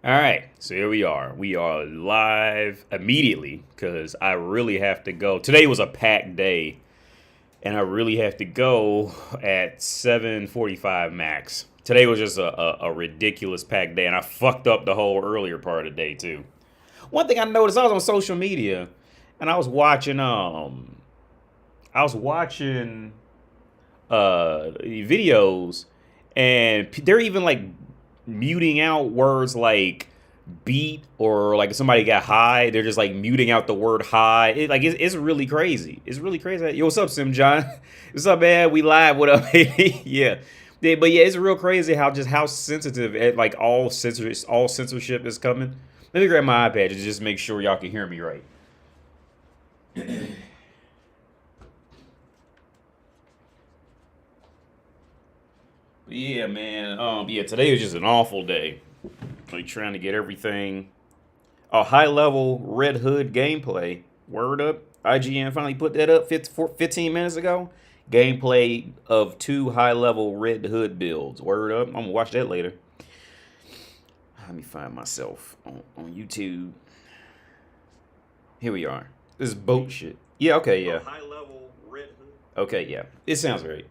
All right, so here we are. We are live immediately because I really have to go. Today was a packed day, and I really have to go at 7:45 max. Today was just a ridiculous packed day, and I fucked up the whole earlier part of the day too. One thing I noticed, I was on social media, and I was watching videos, and they're even like muting out words like beat or like if somebody got high, they're just like muting out the word high. It's really crazy. It's really crazy. Yo, what's up, Sim John? What's up, man? We live. What up, baby? Yeah. Yeah, but yeah, it's real crazy how sensitive like all censorship is coming. Let me grab my iPad to just make sure y'all can hear me right. Yeah, man. Yeah, today was just an awful day. Like trying to get everything. A high level Red Hood gameplay. Word up. IGN finally put that up 15 minutes ago. Gameplay of 2 high level Red Hood builds. Word up. I'm gonna watch that later. Let me find myself on YouTube. Here we are. This is boat shit. Yeah, okay, yeah. High level Red Hood. Okay, yeah. It sounds right.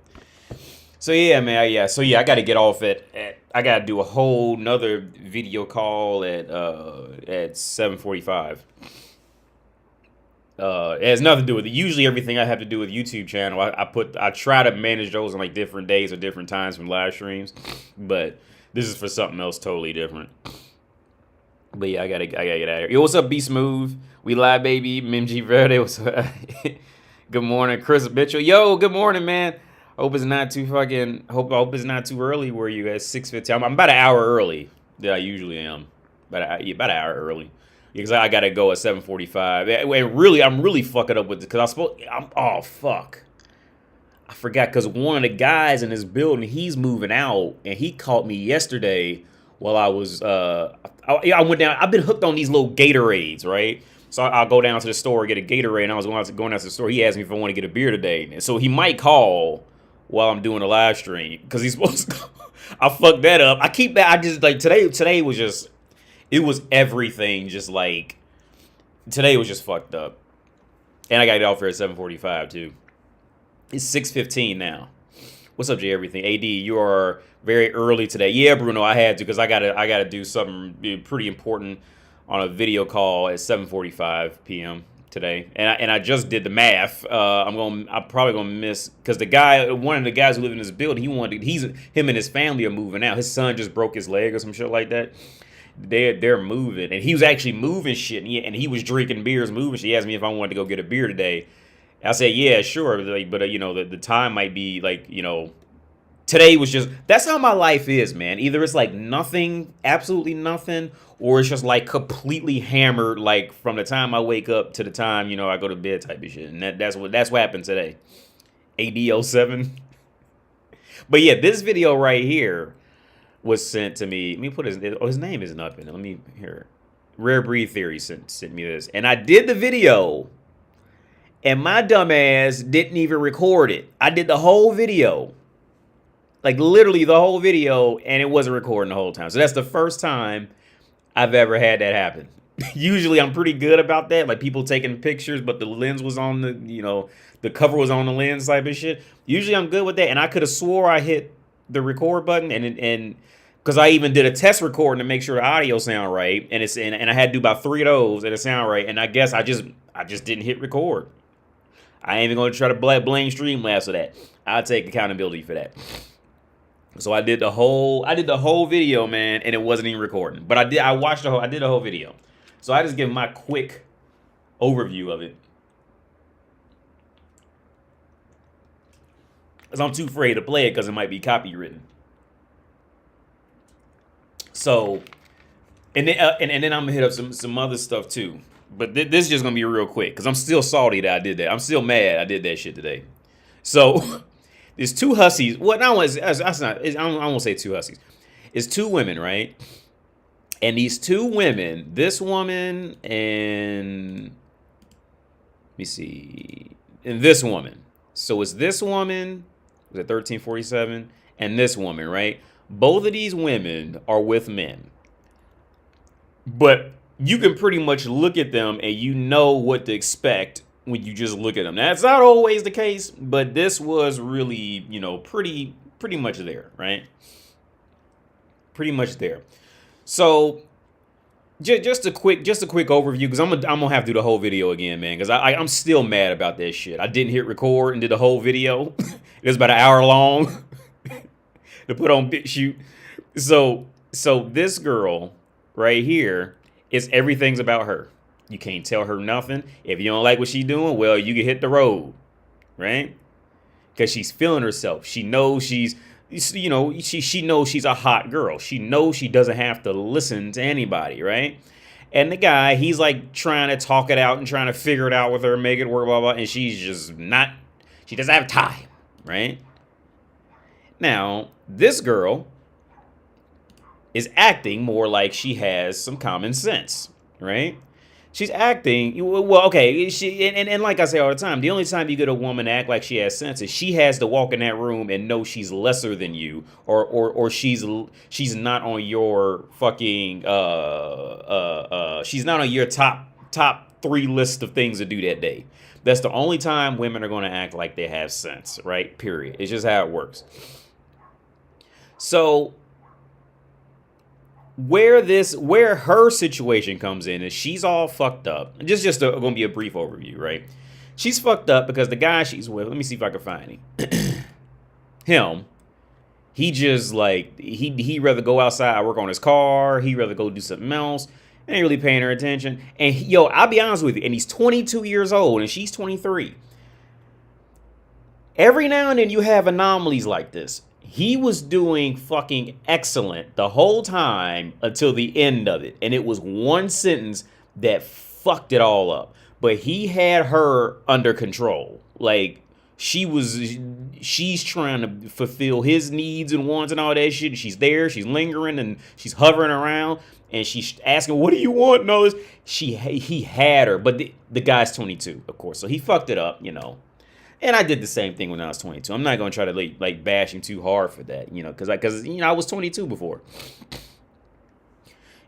So yeah, man, yeah. So yeah, I got to get off at I got to do a whole nother video call at 7:45. It has nothing to do with it. Usually everything I have to do with YouTube channel, I try to manage those on like different days or different times from live streams, but this is for something else totally different. But yeah, I gotta get out of here. Yo, what's up, B Smooth? We live, baby. Mimji Verde. What's up? Good morning, Chris Mitchell. Yo, good morning, man. Hope it's not too fucking. Hope it's not too early. Where you at 6:15? I'm about an hour early than I usually am. About an hour early because I gotta go at 7:45. And really, I'm really fucking up with it because oh fuck. I forgot because one of the guys in this building, he's moving out, and he caught me yesterday while I was I went down. I've been hooked on these little Gatorades, right? So I'll go down to the store, get a Gatorade, and I was going down to the store. He asked me if I want to get a beer today, and so he might call while I'm doing a live stream because he's supposed to. I fucked that up. I keep that. I just like today. Today was just. It was everything. Just like today was just fucked up, and I got it off here at 7:45 too. It's 6:15 now. What's up, Jay? Everything. AD, you are very early today. Yeah, Bruno, I had to because I gotta do something pretty important on a video call at 7:45 p.m. today, and I just did the math. I'm probably gonna miss because one of the guys who live in this building, him and his family are moving out. His son just broke his leg or some shit like that. They're moving, and he was actually moving shit, and he was drinking beers, moving shit. He asked me if I wanted to go get a beer today. I said, yeah, sure, but the time might be like, today was just, that's how my life is, man. Either it's like nothing, absolutely nothing, or it's just like completely hammered, like from the time I wake up to the time, I go to bed type of shit. And that's what happened today. AD07. But yeah, this video right here was sent to me. Let me put his name isn't up in it. Let me hear. Rare Breed Theory sent me this. And I did the video. And my dumbass didn't even record it. I did the whole video. Like literally the whole video, and it wasn't recording the whole time. So that's the first time I've ever had that happen. Usually I'm pretty good about that. Like people taking pictures, but the lens was on the cover was on the lens type of shit. Usually I'm good with that. And I could have swore I hit the record button and because I even did a test recording to make sure the audio sound right. And I had to do about 3 of those and it sound right. And I guess I just didn't hit record. I ain't even going to try to blame Streamlabs for that. I'll take accountability for that. So I did the whole video, man, and it wasn't even recording. But I did the whole video. So I just give my quick overview of it. Because I'm too afraid to play it because it might be copywritten. So, and then I'm going to hit up some other stuff too. But this is just going to be real quick because I'm still salty that I did that. I'm still mad I did that shit today. So, there's 2 hussies. Well, I won't say 2 hussies. It's 2 women, right? And these 2 women, this woman and let me see, and this woman. So it's this woman, was it 1347, and this woman, right? Both of these women are with men. But you can pretty much look at them and you know what to expect when you just look at them. That's not always the case, but this was really, you know, pretty much there, right? Pretty much there. So just a quick overview, because I'm gonna have to do the whole video again, man, because I'm still mad about that shit. I didn't hit record and did the whole video. It was about an hour long to put on BitChute. So this girl right here is everything's about her. You can't tell her nothing. If you don't like what she's doing, well, you can hit the road, right? Because she's feeling herself. She knows she's, you know, she knows she's a hot girl. She knows she doesn't have to listen to anybody, right? And the guy, he's like trying to talk it out and trying to figure it out with her, make it work, blah, blah, and she's just not, she doesn't have time, right? Now, this girl is acting more like she has some common sense, right? She's acting, well, okay, and like I say all the time, the only time you get a woman act like she has sense is she has to walk in that room and know she's lesser than you, or she's not on your fucking, she's not on your top 3 list of things to do that day. That's the only time women are going to act like they have sense, right? Period. It's just how it works. So where her situation comes in is she's all fucked up. Just gonna be a brief overview, right? She's fucked up because the guy she's with, let me see if I can find him. He just like he rather go outside, work on his car, he rather go do something else. Ain't really paying her attention. And yo, I'll be honest with you, and he's 22 years old and she's 23. Every now and then you have anomalies like this. He was doing fucking excellent the whole time until the end of it. And it was one sentence that fucked it all up. But he had her under control. Like, she's trying to fulfill his needs and wants and all that shit. She's there, she's lingering, and she's hovering around. And she's asking, what do you want? And all this. He had her. But the guy's 22, of course. So he fucked it up, you know. And I did the same thing when I was 22. I'm not going to try to like bash him too hard for that, you know, because I was 22 before,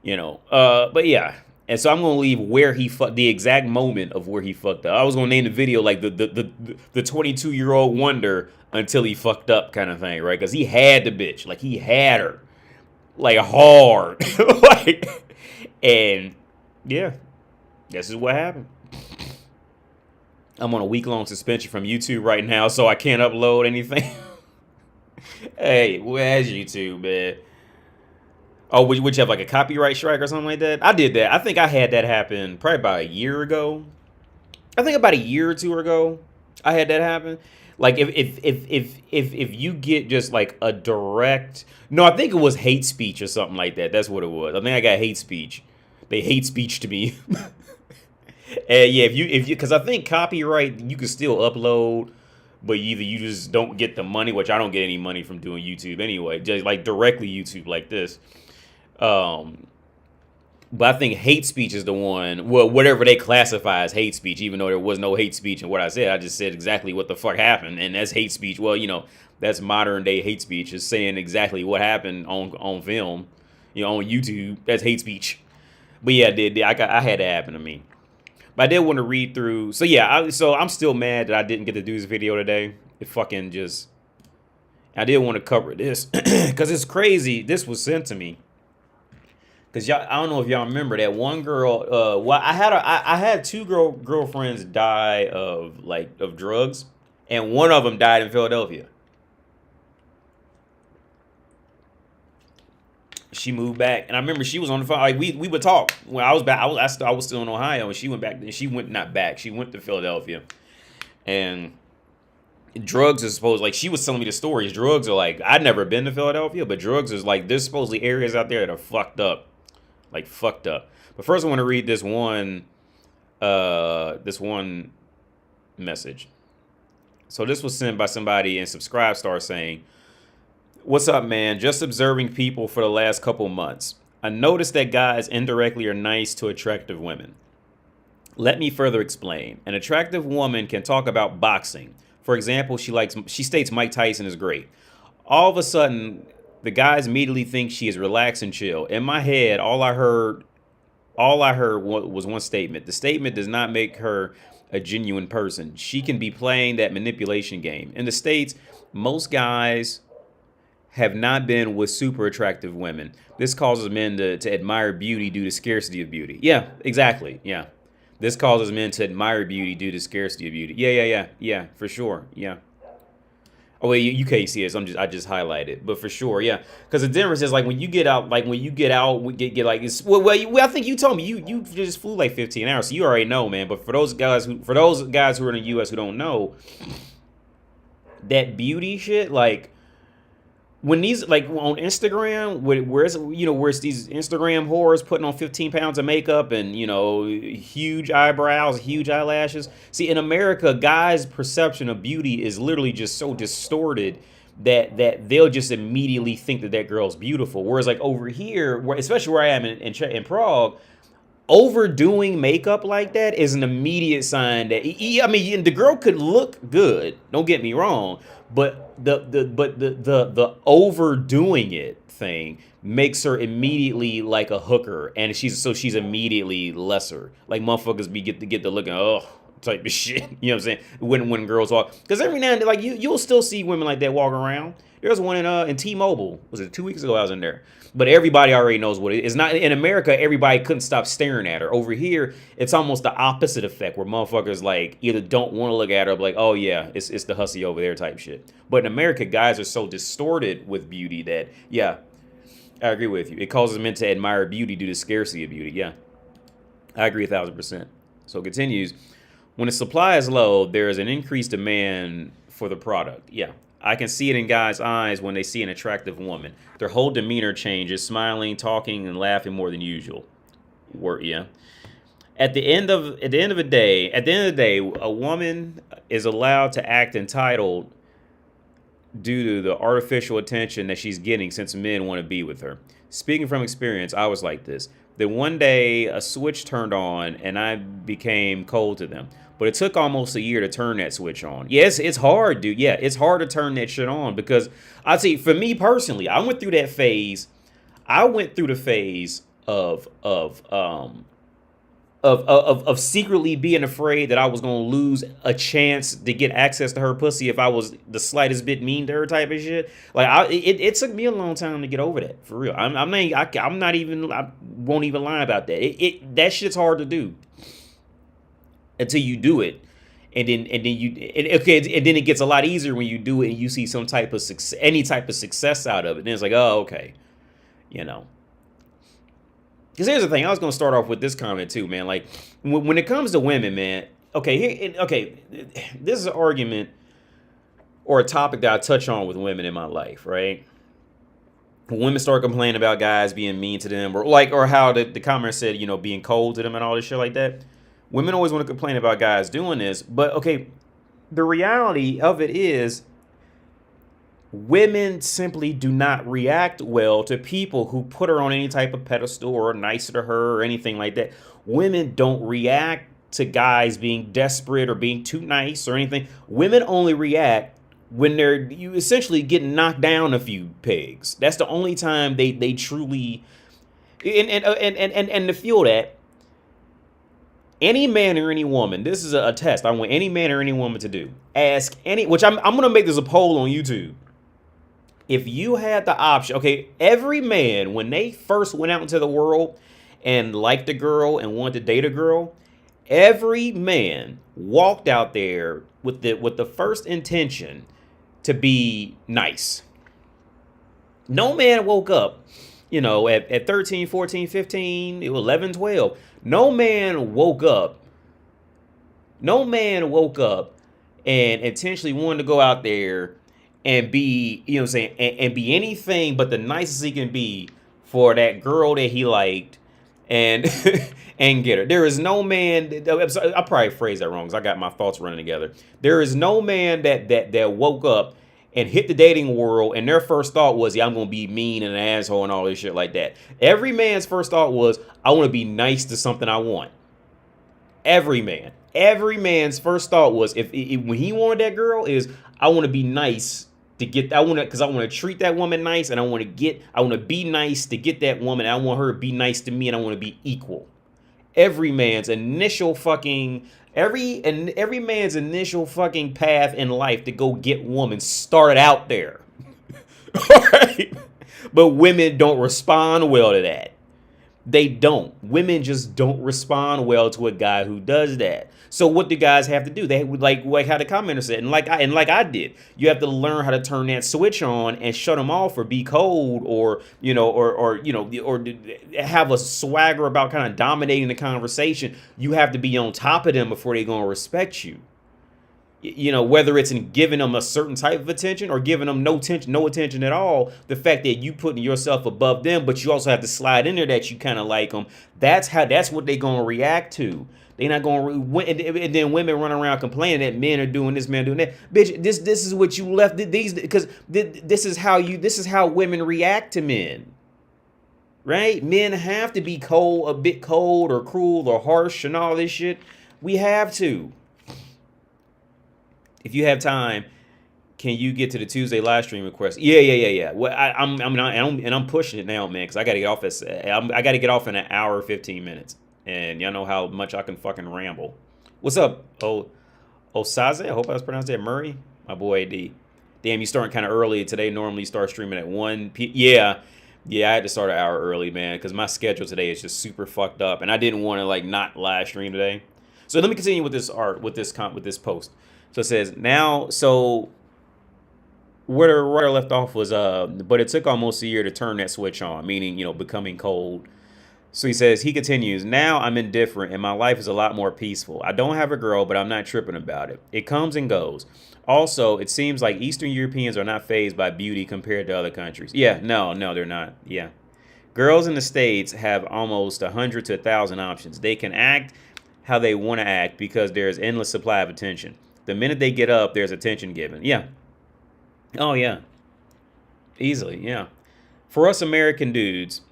you know. But yeah, and so I'm going to leave where he fucked, the exact moment of where he fucked up. I was going to name the video like the 22-year-old wonder until he fucked up kind of thing, right? Because he had the bitch, like he had her, like hard, like, and yeah, this is what happened. I'm on a week-long suspension from YouTube right now, so I can't upload anything. Hey, where's YouTube, man? Oh, would you have like a copyright strike or something like that? I did that. I think I had that happen probably about a year ago. I think about a year or two ago, I had that happen. Like if you get just like a direct, no, I think it was hate speech or something like that. That's what it was. I think I got hate speech. They hate speech to me. And yeah, if you, because I think copyright, you can still upload, but either you just don't get the money, which I don't get any money from doing YouTube anyway, just like directly YouTube like this. But I think hate speech is the one, well, whatever they classify as hate speech, even though there was no hate speech in what I said, I just said exactly what the fuck happened, and that's hate speech. Well, you know, that's modern day hate speech, is saying exactly what happened on film, you know, on YouTube. That's hate speech. But yeah, I had that happen to me. But I did want to read through. So yeah, so I'm still mad that I didn't get to do this video today. It fucking just, I did want to cover this because it's crazy. This was sent to me because y'all, I don't know if y'all remember that one girl. Well, I had 2 girlfriends die of drugs, and one of them died in Philadelphia. She moved back, and I remember she was on the phone. Like we would talk when I was back. I was still in Ohio, and she went back. And she went not back. She went to Philadelphia, and drugs is supposed, like she was telling me the stories. Drugs are like, I'd never been to Philadelphia, but drugs is like there's supposedly areas out there that are fucked up, like fucked up. But first, I want to read this one message. So this was sent by somebody in Subscribe Star saying, "What's up, man? Just observing people for the last couple months. I noticed that guys indirectly are nice to attractive women. Let me further explain. An attractive woman can talk about boxing. For example, she states Mike Tyson is great. All of a sudden, the guys immediately think she is relaxed and chill. In my head, all I heard All I heard was one statement. The statement does not make her a genuine person. She can be playing that manipulation game. In the States, most guys have not been with super attractive women. This causes men to admire beauty due to scarcity of beauty. Yeah, exactly. Yeah. This causes men to admire beauty due to scarcity of beauty. Yeah, for sure. Yeah. Oh wait, you can't see it. So I just highlighted, but for sure, yeah. Because the difference is like when you get out, we get like it's I think you told me you just flew like 15 hours, so you already know, man. But for those guys who are in the U.S. who don't know, that beauty shit, like when these like on Instagram, where it's these Instagram whores putting on 15 pounds of makeup and huge eyebrows, huge eyelashes. See, in America, guys' perception of beauty is literally just so distorted that they'll just immediately think that girl's beautiful. Whereas like over here, especially where I am in Prague, overdoing makeup like that is an immediate sign that I mean the girl could look good. Don't get me wrong, but the overdoing it thing makes her immediately like a hooker, and she's immediately lesser. Like motherfuckers get the looking type of shit. You know what I'm saying? When girls walk, because every now and then like you'll still see women like that walking around. There was one in T-Mobile. Was it 2 weeks ago? I was in there. But everybody already knows what it is. Not in America, everybody couldn't stop staring at her. Over here, it's almost the opposite effect where motherfuckers like either don't want to look at her, but like, oh yeah, it's the hussy over there type shit. But in America, guys are so distorted with beauty that, yeah, I agree with you. It causes men to admire beauty due to scarcity of beauty. Yeah, I agree 1,000%. So it continues. When the supply is low, there is an increased demand for the product. Yeah. I can see it in guys' eyes when they see an attractive woman. Their whole demeanor changes, smiling, talking, and laughing more than usual. Yeah. At the end of the day, a woman is allowed to act entitled due to the artificial attention that she's getting since men want to be with her. Speaking from experience, I was like this. Then one day, a switch turned on, and I became cold to them. But it took almost a year to turn that switch on. Yes, it's hard, dude. Yeah, it's hard to turn that shit on because I'd say for me personally, I went through that phase. I went through the phase of secretly being afraid that I was gonna lose a chance to get access to her pussy if I was the slightest bit mean to her type of shit. Like it took me a long time to get over that, for real. I won't even lie about that. That shit's hard to do until you do it, and then it gets a lot easier when you do it and you see some type of any type of success out of it. And it's like, oh, okay, Because here's the thing, I was gonna start off with this comment too, man. Like when it comes to women, man. This is an argument or a topic that I touch on with women in my life, right? When women start complaining about guys being mean to them, or how the comment said, being cold to them and all this shit like that. Women always want to complain about guys doing this, but the reality of it is women simply do not react well to people who put her on any type of pedestal or are nicer to her or anything like that. Women don't react to guys being desperate or being too nice or anything. Women only react when you essentially get knocked down a few pegs. That's the only time they truly and to feel that. Any man or any woman, this is a test I want any man or any woman to do. Ask which I'm going to make this a poll on YouTube. If you had the option, every man, when they first went out into the world and liked a girl and wanted to date a girl, every man walked out there with the first intention to be nice. No man woke up, at 13, 14, 15, 11, 12. No man woke up and intentionally wanted to go out there and be, and be anything but the nicest he can be for that girl that he liked and and get her. There is no man, I probably phrased that wrong because I got my thoughts running together. There is no man that woke up and hit the dating world and their first thought was, I'm going to be mean and an asshole and all this shit like that. Every man's first thought was, I want to be nice to something I want. Every man's first thought was, if when he wanted that girl, is I want to be nice to get, because I want to treat that woman nice, and I want to be nice to get that woman. I want her to be nice to me, and I want to be equal. every man's initial fucking every man's initial fucking path in life to go get woman started out there. All right? But women don't respond well to that. They don't. Women just don't respond well to a guy who does that. So what do guys have to do? They would like how the commenter said, and like I did, you have to learn how to turn that switch on and shut them off, or be cold, or or have a swagger about kind of dominating the conversation. You have to be on top of them before they're gonna respect you. You know, whether it's in giving them a certain type of attention or giving them no attention at all, the fact that you putting yourself above them, but you also have to slide in there that you kind of like them. That's what they're gonna react to. They're not gonna, and then women run around complaining that men are doing this, men doing that. Bitch, this is what you left these, because this is how women react to men. Right? Men have to be cold, a bit cold or cruel or harsh and all this shit. We have to. If you have time, can you get to the Tuesday live stream request? Yeah. Well, I'm pushing it now, man, because I got to get off I got to get off in an hour 15 minutes, and y'all know how much I can fucking ramble. What's up, Osaze? I hope I was pronounced that. Murray, my boy AD. Damn, you starting kind of early today. Normally start streaming at 1 p. Yeah, I had to start an hour early, man, because my schedule today is just super fucked up, and I didn't want to like not live stream today. So let me continue with this with this post. So it says, now, so where the writer left off was, but it took almost a year to turn that switch on, meaning, becoming cold. So he says, he continues, now I'm indifferent and my life is a lot more peaceful. I don't have a girl, but I'm not tripping about it. It comes and goes. Also, it seems like Eastern Europeans are not fazed by beauty compared to other countries. Yeah, no, they're not. Yeah. Girls in the States have almost 100 to 1,000 options. They can act how they want to act because there's endless supply of attention. The minute they get up, there's attention given. Yeah. Oh, yeah. Easily, yeah. For us American dudes,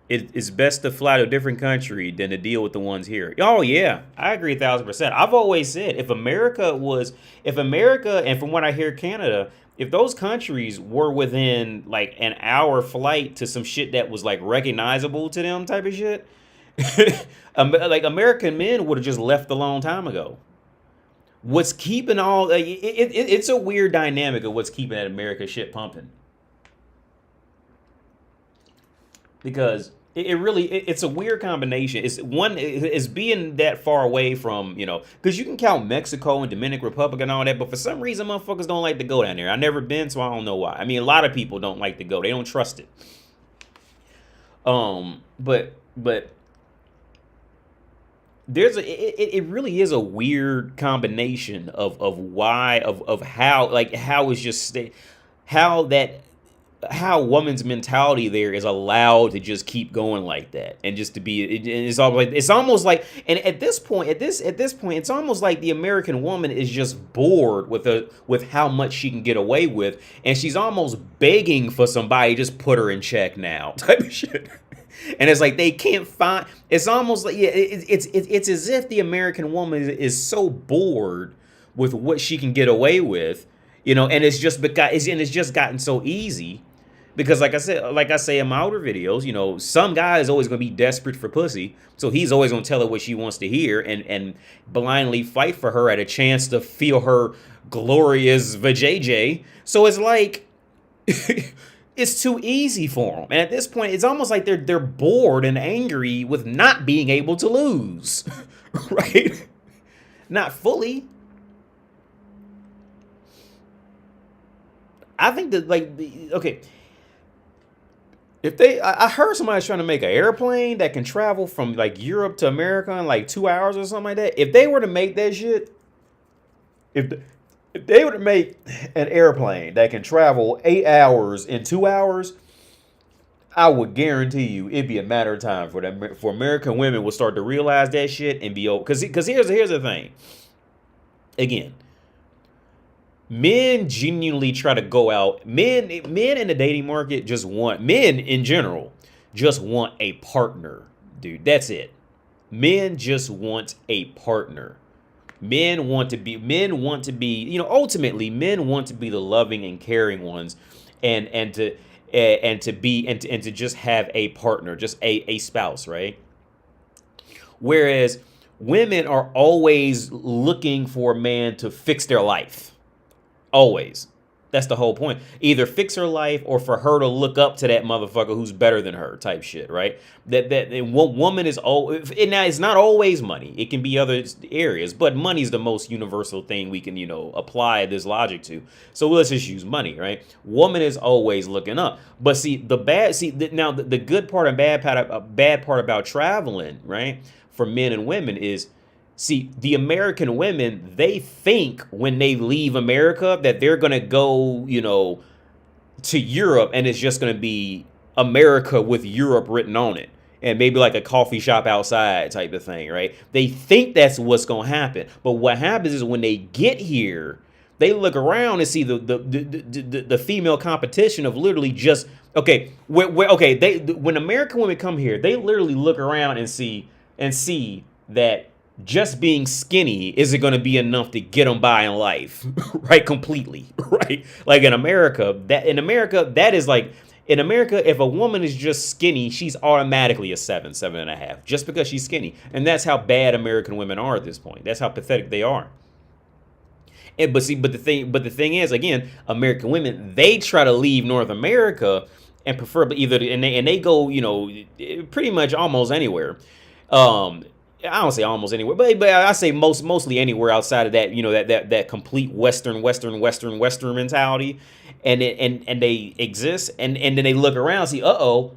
it's best to fly to a different country than to deal with the ones here. Oh, yeah. I agree 1,000%. I've always said, if America, and from what I hear, Canada, if those countries were within, like, an hour flight to some shit that was, like, recognizable to them type of shit, like, American men would have just left a long time ago. What's keeping all it's a weird dynamic of what's keeping that America shit pumping, because it's a weird combination. It's being that far away from, because you can count Mexico and Dominican Republic and all that, but for some reason motherfuckers don't like to go down there. I've never been, so I don't know why. I mean, a lot of people don't like to go. They don't trust it. But it really is a weird combination of how woman's mentality there is allowed to just keep going like that, and just to be, it's almost like, and at this point it's almost like the American woman is just bored with how much she can get away with, and she's almost begging for somebody to just put her in check now type of shit. And it's like they can't find. It's almost like, yeah, it's as if the American woman is so bored with what she can get away with, and it's just gotten so easy, because like I say in my older videos, some guy is always gonna be desperate for pussy, so he's always gonna tell her what she wants to hear and blindly fight for her at a chance to feel her glorious vajayjay. So it's like. It's too easy for them. And at this point, it's almost like they're bored and angry with not being able to lose. Right? Not fully. I think that, okay. If I heard somebody's trying to make an airplane that can travel from, like, Europe to America in, like, 2 hours or something like that. If they were to make that shit, if they were to make an airplane that can travel 8 hours in 2 hours, I would guarantee you it'd be a matter of time for American women will start to realize that shit and be old. Because here's the thing. Again, men genuinely try to go out. Men in the dating market men in general just want a partner, dude. That's it. Men just want a partner. Men want to be, ultimately men want to be the loving and caring ones, and to just have a partner, just a spouse, right? Whereas women are always looking for a man to fix their life. Always. That's the whole point. Either fix her life or for her to look up to that motherfucker who's better than her type shit, right? That woman is always, now it's not always money. It can be other areas, but money's the most universal thing we can, apply this logic to. So let's just use money, right? Woman is always looking up. But now the good part and bad part about traveling, right? For men and women is, see, the American women, they think when they leave America that they're going to go, to Europe and it's just going to be America with Europe written on it. And maybe like a coffee shop outside type of thing, right? They think that's what's going to happen. But what happens is when they get here, they look around and see the female competition of literally just, when American women come here, they literally look around and see that just being skinny isn't going to be enough to get them by in life, right? Completely, right? Like in America, if a woman is just skinny, she's automatically a 7.5, just because she's skinny. And that's how bad American women are at this point. That's how pathetic they are. But the thing is, again, American women, they try to leave North America and preferably they go, pretty much almost anywhere. I don't say almost anywhere, but I say mostly anywhere outside of that, that complete Western mentality, and they exist, and then they look around and see,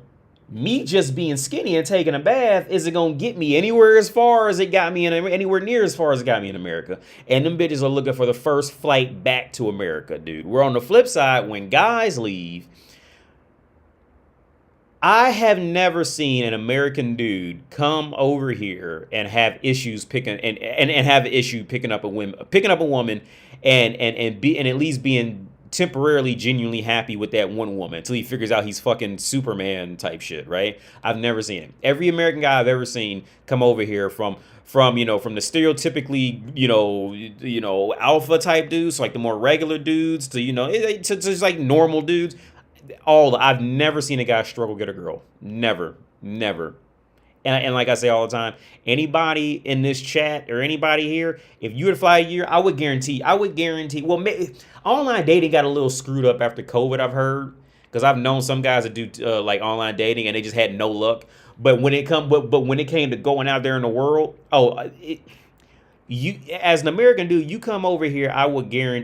me just being skinny and taking a bath isn't gonna get me anywhere as far as it got me anywhere near as far as it got me in America, and them bitches are looking for the first flight back to America, dude. Where on the flip side, when guys leave, I have never seen an American dude come over here and have issues picking up a woman and at least being temporarily genuinely happy with that one woman until he figures out he's fucking Superman type shit, right? I've never seen it. Every American guy I've ever seen come over here from the stereotypically, alpha type dudes, like the more regular dudes to just like normal dudes. I've never seen a guy struggle to get a girl. Never. And like I say all the time, anybody in this chat or anybody here, if you were to fly a year, I would guarantee. Well, online dating got a little screwed up after COVID, I've heard, because I've known some guys that do like online dating and they just had no luck. But when it came to going out there in the world, you as an American dude, you come over here, I will guarantee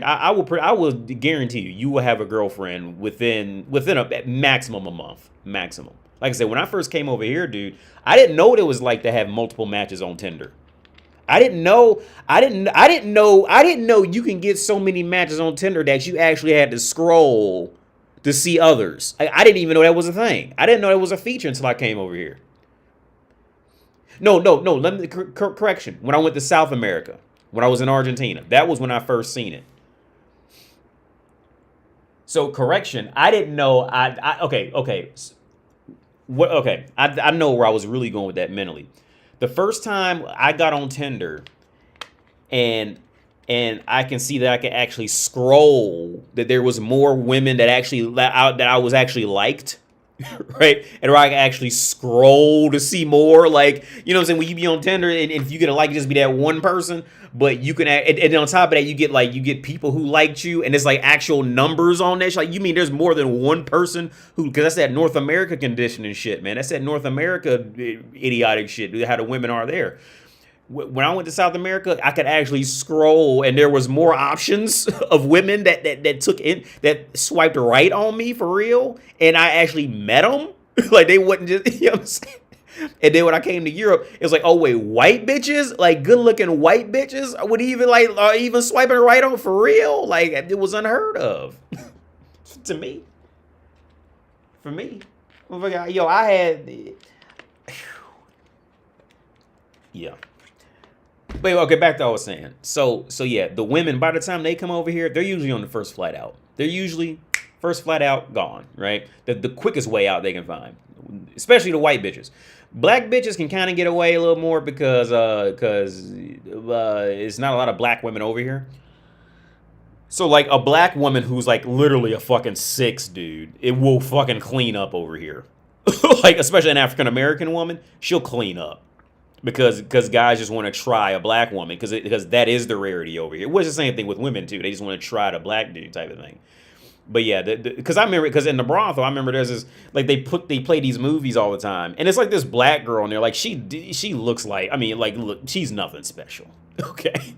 you will have a girlfriend within a maximum a month. Maximum. Like I said, when I first came over here, dude, I didn't know what it was like to have multiple matches on Tinder. I didn't know you can get so many matches on Tinder that you actually had to scroll to see others. I didn't even know that was a thing. I didn't know that was a feature until I came over here. No. Let me correction. When I went to South America, when I was in Argentina, that was when I first seen it. So correction. I didn't know. Okay. I know where I was really going with that mentally. The first time I got on Tinder, and I can see that I can actually scroll, that there was more women that I was actually liked. Right, and where I can actually scroll to see more, like, what I'm saying, when you be on Tinder and if you get a like, just be that one person, but you can and on top of that you get people who liked you, and it's like actual numbers on that. Like, you mean there's more than one person who, because that's that North America conditioning shit, man. That's that North America idiotic shit, how the women are there. When I went to South America, I could actually scroll, and there was more options of women that swiped right on me for real, and I actually met them. Like, they wouldn't just, what I'm saying? And then when I came to Europe, it was like, oh wait, white bitches, like good looking white bitches, would even swiping right on for real? Like, it was unheard of to me. For me, I had, yeah. But okay, back to what I was saying. So yeah, the women, by the time they come over here, they're usually on the first flight out. They're usually first flight out, gone, right? The quickest way out they can find, especially the white bitches. Black bitches can kind of get away a little more because it's not a lot of black women over here. So like a black woman who's like literally a fucking 6, dude, it will fucking clean up over here. Like, especially an African American woman, she'll clean up. because guys just want to try a black woman because that is the rarity over here. It was the same thing with women too. They just want to try the black dude type of thing. But yeah, because I remember, because in the brothel, I remember there's this, like they play these movies all the time, and it's like this black girl in there, like she looks like, I mean, like, look, she's nothing special, okay,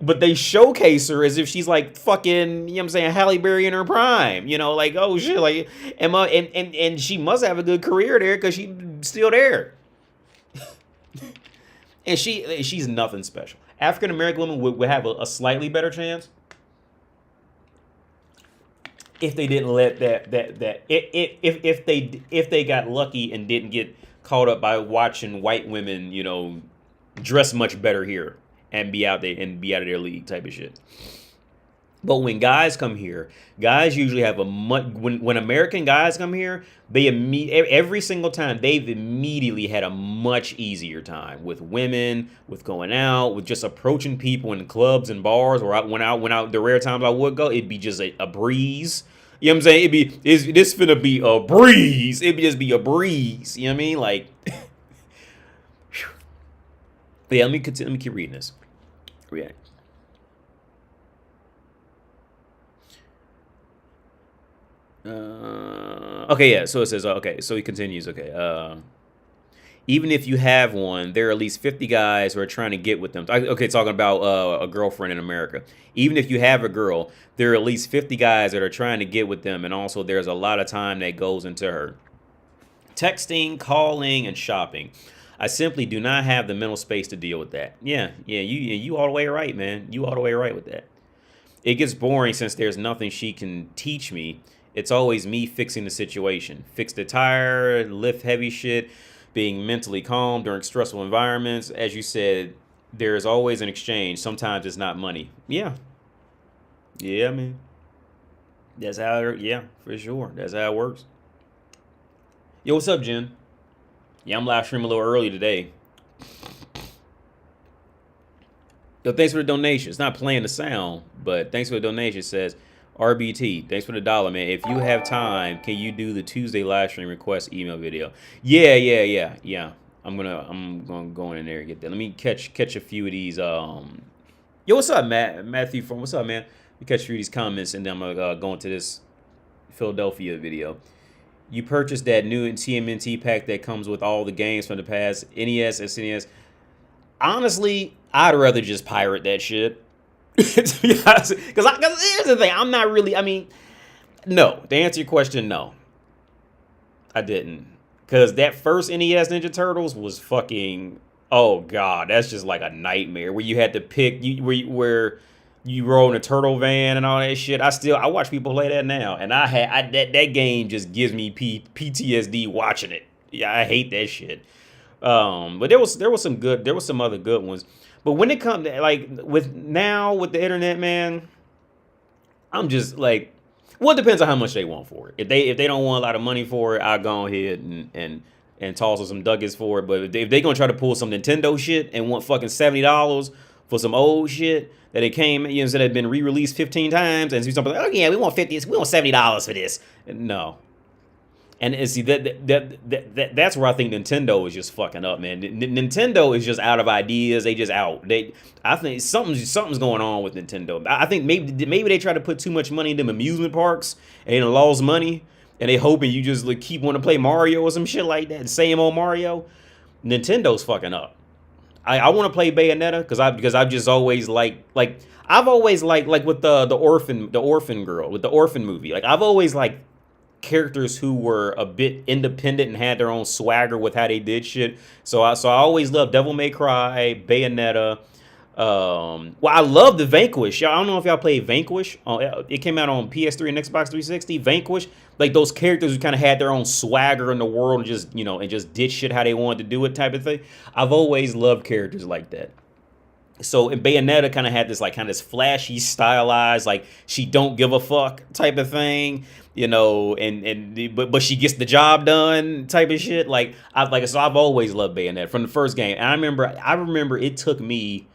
but they showcase her as if she's like fucking, you know what I'm saying, Halle Berry in her prime, you know, like, oh shit, like, and she must have a good career there because she's still there, and she's nothing special. African American women would have a slightly better chance if they didn't let if they got lucky and didn't get caught up by watching white women, you know, dress much better here and be out of their league type of shit. But when guys come here, guys usually have when American guys come here, every single time they've immediately had a much easier time with women, with going out, with just approaching people in clubs and bars. Or when out the rare times I would go, it'd be just a breeze. You know what I'm saying? This finna be a breeze. It'd just be a breeze. You know what I mean? Like, yeah. Let me keep reading this. React. Okay, yeah, so it says, okay, so he continues, okay, even if you have one, there are at least 50 guys who are trying to get with them. Okay, talking about a girlfriend in America. Even if you have a girl, there are at least 50 guys that are trying to get with them, and also there's a lot of time that goes into her. Texting, calling, and shopping. I simply do not have the mental space to deal with that. Yeah, you all the way right, man. You all the way right with that. It gets boring since there's nothing she can teach me. It's always me fixing the situation. Fix the tire, lift heavy shit, being mentally calm during stressful environments. As you said, there's always an exchange. Sometimes it's not money. Yeah. Yeah, man. That's how yeah, for sure. That's how it works. Yo, what's up, Jen? Yeah, I'm live streaming a little early today. Yo, thanks for the donation. It's not playing the sound, but thanks for the donation. It says, RBT, thanks for the $1, man. If you have time, can you do the Tuesday live stream request email video? Yeah. I'm gonna go in there and get that. Let me catch a few of these. Yo, what's up, Matthew? What's up, man? Let me catch a few of these comments, and then I'm gonna go into this Philadelphia video. You purchased that new TMNT pack that comes with all the games from the past, NES, SNES. Honestly, I'd rather just pirate that shit. To be honest, because here's the thing, I'm not really, I mean, no, to answer your question, no, I didn't, because that first NES Ninja Turtles was fucking, oh god, that's just like a nightmare, where you had to pick, where you roll in a turtle van and all that shit. I watch people play that now, and that game just gives me PTSD watching it. Yeah, I hate that shit. But there was some other good ones. But when it comes to, like, with the internet, man, I'm just like, well, it depends on how much they want for it. If they don't want a lot of money for it, I'll go ahead and toss them some ducats for it. But if they gonna try to pull some Nintendo shit and want fucking $70 for some old shit that it came, you know, that had been re-released 15 times, and see something like, oh yeah, we want $70 for this. No. And see that's where I think Nintendo is just fucking up, man. Nintendo is just out of ideas. They just out. I think something's going on with Nintendo. I think maybe they try to put too much money in them amusement parks and they lost money, and they hoping you just like keep wanting to play Mario or some shit like that. Same old Mario. Nintendo's fucking up. I want to play Bayonetta because I've just always I've always liked with the orphan girl with the orphan movie. Like I've always liked characters who were a bit independent and had their own swagger with how they did shit. So I always loved Devil May Cry, Bayonetta. Well, I love the Vanquish. I don't know if y'all played Vanquish. It came out on PS3 and Xbox 360. Vanquish, like those characters who kind of had their own swagger in the world and just did shit how they wanted to do it type of thing. I've always loved characters like that. So and Bayonetta kind of had this flashy, stylized, like she don't give a fuck type of thing, but she gets the job done type of shit. So I've always loved Bayonetta from the first game. And I remember it took me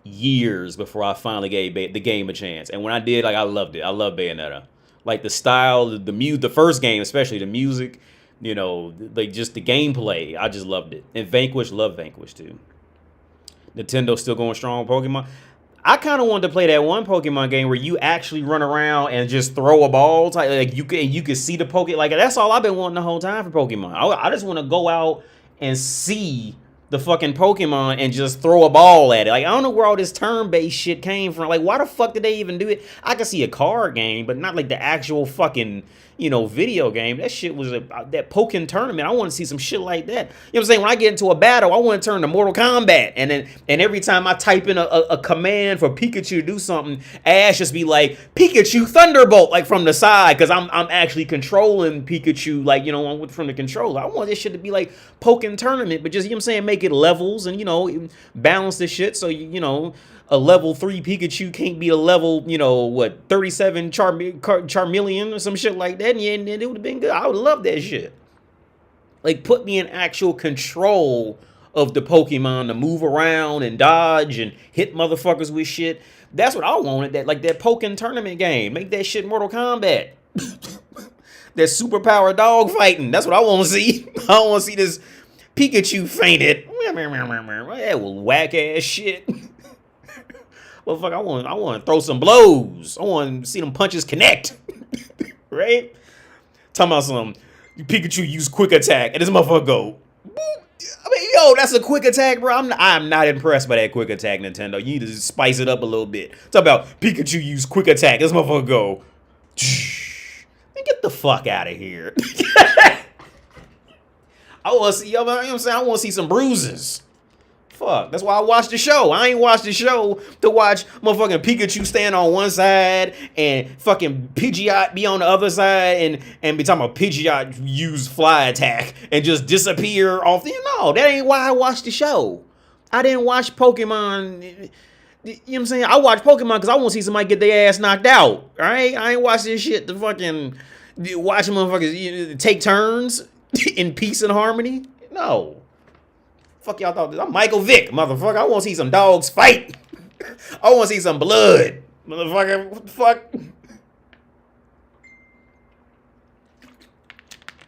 years before I finally gave the game a chance. And when I did, I loved it. I love Bayonetta. Like the style, the first game, especially the music, You know, like just the gameplay. I just loved it. And Vanquish, love Vanquish too. Nintendo still going strong on Pokemon. I kind of wanted to play that one Pokemon game where you actually run around and just throw a ball. Like you can see the Pokemon. Like that's all I've been wanting the whole time for Pokemon. I just want to go out and see the fucking Pokemon and just throw a ball at it. Like I don't know where all this turn-based shit came from. Like why the fuck did they even do it? I could see a card game, but not like the actual fucking, you know, video game. That shit was that Pokken tournament. I want to see some shit like that. You know what I'm saying? When I get into a battle, I want to turn to Mortal Kombat. And every time I type in a command for Pikachu to do something, Ash just be like, Pikachu Thunderbolt, like from the side, because I'm actually controlling Pikachu, like, you know, from the controller. I want this shit to be like Pokken tournament, but just, you know what I'm saying, make it levels and, you know, balance the shit so, you know, a level 3 Pikachu can't be a level, you know, what, 37 Charmeleon or some shit like that. And it would have been good. I would love that shit. Like, put me in actual control of the Pokemon to move around and dodge and hit motherfuckers with shit. That's what I wanted. That Pokken tournament game. Make that shit Mortal Kombat. That superpower dog fighting. That's what I want to see. I don't want to see this Pikachu fainted. That was whack ass shit. Well, fuck, I want to throw some blows. I want to see them punches connect. Right? Talking about some Pikachu use quick attack and this motherfucker go. I mean, yo, that's a quick attack, bro. I'm not impressed by that quick attack, Nintendo. You need to spice it up a little bit. Talk about Pikachu use quick attack. This motherfucker go. Man, get the fuck out of here. I want to see, yo, you know what I'm saying? I want to see some bruises. Fuck, that's why I watched the show. I ain't watched the show to watch motherfucking Pikachu stand on one side and fucking Pidgeot be on the other side and be talking about Pidgeot use fly attack and just disappear off the... No, that ain't why I watched the show. I didn't watch Pokemon... You know what I'm saying? I watch Pokemon because I want to see somebody get their ass knocked out. Alright? I ain't watch this shit to fucking... Watch motherfuckers take turns in peace and harmony. No. Fuck y'all thought this? I'm Michael Vick, motherfucker. I want to see some dogs fight. I want to see some blood. Motherfucker, what the fuck?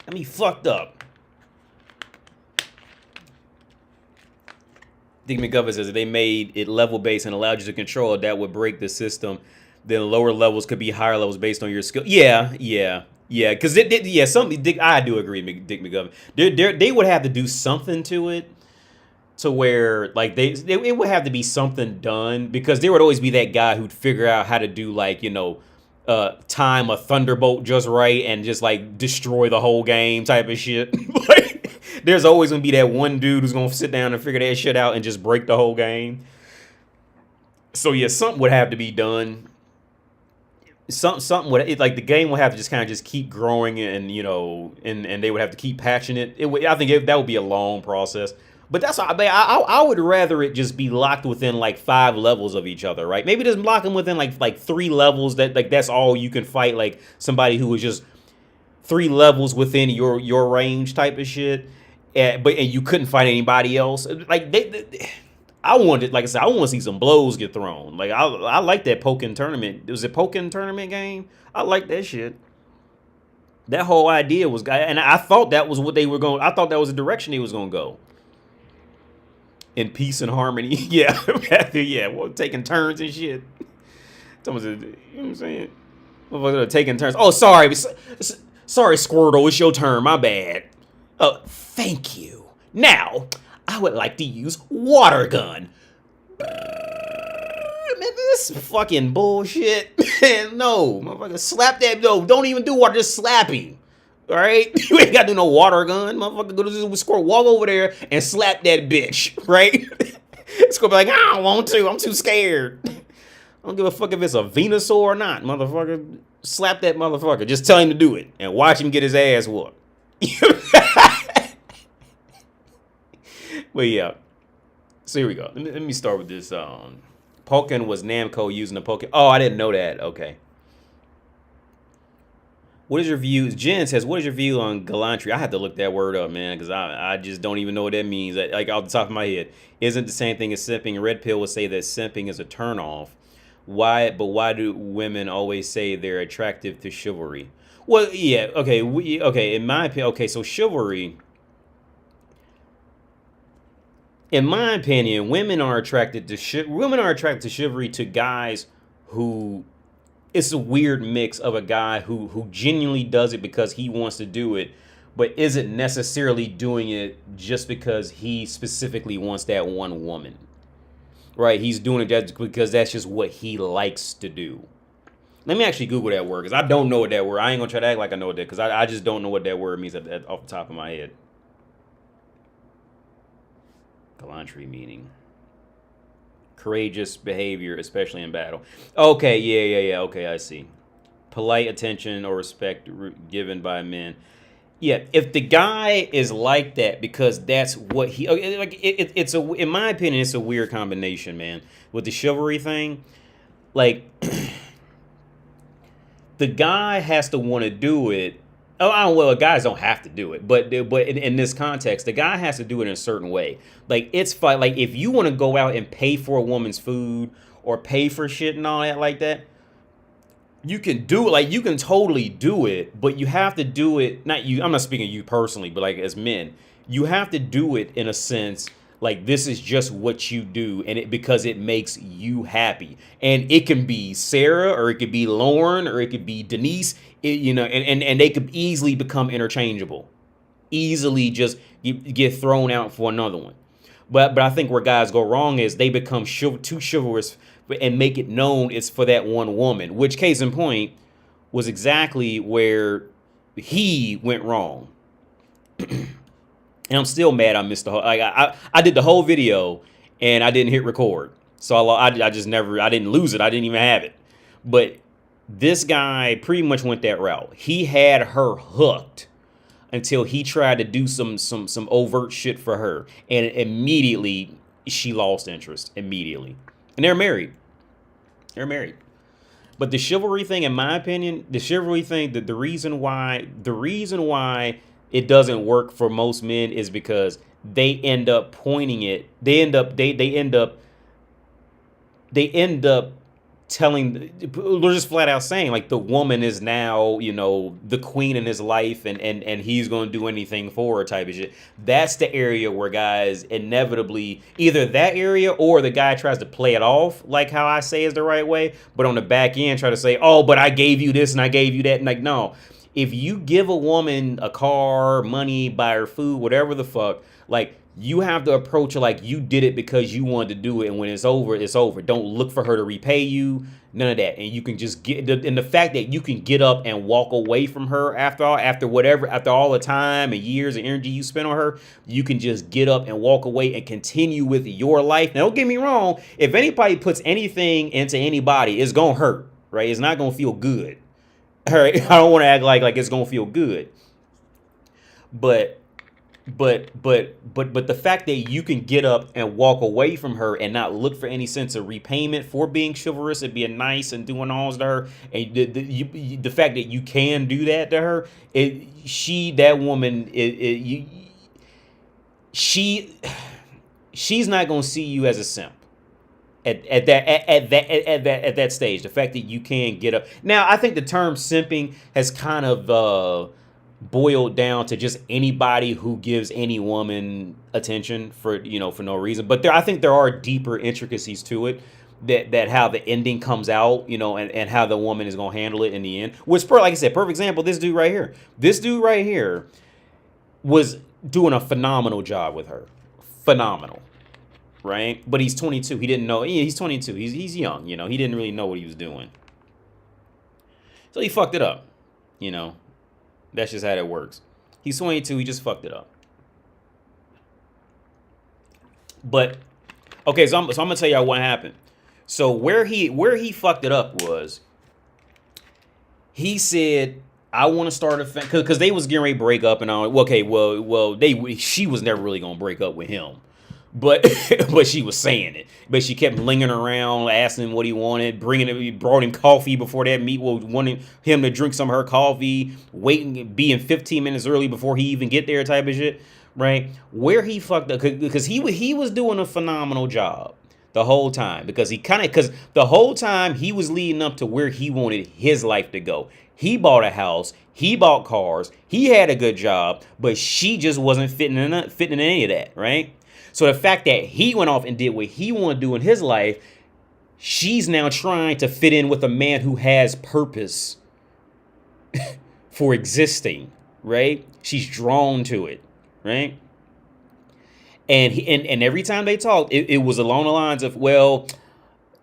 Got me fucked up. Dick McGovern says if they made it level-based and allowed you to control it, that would break the system. Then lower levels could be higher levels based on your skill. Yeah. Because I do agree, Dick McGovern. They would have to do something to it. To where, like, it would have to be something done, because there would always be that guy who'd figure out how to do, like, you know, time a thunderbolt just right and just, like, destroy the whole game type of shit. Like, there's always gonna be that one dude who's gonna sit down and figure that shit out and just break the whole game. So, yeah, something would have to be done. Something would, like, the game would have to just kind of just keep growing and, you know, and they would have to keep patching it. I think that would be a long process. But that's why I would rather it just be locked within like 5 levels of each other, right? Maybe just lock them within like 3 levels. That's all you can fight, like somebody who is just 3 levels within your range type of shit. And you couldn't fight anybody else. Like I wanted, like I said, I want to see some blows get thrown. Like I like that Pokken tournament. Was it Pokken tournament game? I like that shit. That whole idea was, and I thought that was what they were going. I thought that was the direction they was going to go. In peace and harmony. Yeah. Yeah. Well, taking turns and shit. Someone said, you know what I'm saying? Motherfuckers taking turns. Oh, sorry. Sorry, Squirtle. It's your turn. My bad. Thank you. Now, I would like to use water gun. Man, this fucking bullshit. No. Motherfucker, slap that. No, don't even do water. Just slap him. All right, you ain't got to do no water gun, motherfucker. Go to this score, walk over there and slap that bitch, right? It's gonna be like, I don't want to. I'm too scared. I don't give a fuck if it's a Venusaur or not, motherfucker. Slap that motherfucker. Just tell him to do it and watch him get his ass whooped. But yeah, so here we go. Let me start with this. Pokken was Namco using the Pokken. Oh, I didn't know that. Okay. What is your view? Jen says, what is your view on Gallantry? I had to look that word up, man, because I just don't even know what that means. Like, off the top of my head. Isn't the same thing as simping? Redpill would say that simping is a turnoff. Why do women always say they're attractive to chivalry? Well, yeah, okay, okay. In my opinion, okay, so chivalry. In my opinion, women are attracted to chivalry to guys who it's a weird mix of a guy who genuinely does it because he wants to do it, but isn't necessarily doing it just because he specifically wants that one woman. Right? He's doing it just because that's just what he likes to do. Let me actually Google that word because I don't know what that word. I ain't gonna try to act like I know that because I just don't know what that word means off the top of my head. Gallantry meaning courageous behavior, especially in battle. Okay, yeah. Okay, I see. Polite attention or respect given by men. Yeah, if the guy is like that because that's what he like, it's a in my opinion, it's a weird combination, man. With the chivalry thing, like the guy has to want to do it. Oh, well, guys don't have to do it, but in this context, the guy has to do it in a certain way. Like it's fine. Like if you want to go out and pay for a woman's food or pay for shit and all that like that, you can do it. Like you can totally do it, but you have to do it. Not you. I'm not speaking of you personally, but like as men, you have to do it in a sense. Like this is just what you do, and because it makes you happy. And it can be Sarah, or it could be Lauren, or it could be Denise. And they could easily become interchangeable. Easily just get thrown out for another one. But I think where guys go wrong is they become too chivalrous and make it known it's for that one woman. Which case in point was exactly where he went wrong. And I'm still mad I missed the whole. Like I did the whole video and I didn't hit record, so I just never. I didn't lose it. I didn't even have it. But this guy pretty much went that route. He had her hooked until he tried to do some overt shit for her, and immediately she lost interest. Immediately, and they're married. They're married. But the chivalry thing, in my opinion, the reason why it doesn't work for most men is because they end up pointing it. They end up telling, they're just flat out saying like the woman is now, the queen in his life and he's going to do anything for her type of shit. That's the area where guys inevitably, either that area or the guy tries to play it off like how I say is the right way, but on the back end try to say, oh, but I gave you this and I gave you that. And like, no. If you give a woman a car, money, buy her food, whatever the fuck, like you have to approach her like you did it because you wanted to do it, and when it's over, it's over. Don't look for her to repay you, none of that. And you can just and the fact that you can get up and walk away from her after all the time and years and energy you spent on her, you can just get up and walk away and continue with your life. Now, don't get me wrong. If anybody puts anything into anybody, it's gonna hurt, right? It's not gonna feel good. All right, I don't want to act like it's gonna feel good, but the fact that you can get up and walk away from her and not look for any sense of repayment for being chivalrous and being nice and doing all to her, and the fact that you can do that to her, she's not gonna see you as a simp. At that stage, the fact that you can get up. Now, I think the term simping has kind of boiled down to just anybody who gives any woman attention for no reason. But I think there are deeper intricacies to it that how the ending comes out, and how the woman is gonna handle it in the end. Which, like I said, perfect example. This dude right here was doing a phenomenal job with her. Phenomenal. Right? But he's 22. He didn't know. He's 22. He's young. He didn't really know what he was doing. So he fucked it up. That's just how that works. He's 22. He just fucked it up. But okay, so I'm gonna tell y'all what happened. So where he fucked it up was he said, I want to start a family, because they was getting ready to break up and all. Okay, she was never really gonna break up with him. But she was saying it. But she kept lingering around, asking him what he wanted, brought him coffee before that meet, wanting him to drink some of her coffee, being 15 minutes early before he even get there type of shit, right? Where he fucked up, because he was doing a phenomenal job the whole time, because the whole time he was leading up to where he wanted his life to go. He bought a house. He bought cars. He had a good job, but she just wasn't fitting in any of that, right? So the fact that he went off and did what he wanted to do in his life, she's now trying to fit in with a man who has purpose for existing, right? She's drawn to it, right? And every time they talked, it was along the lines of, well,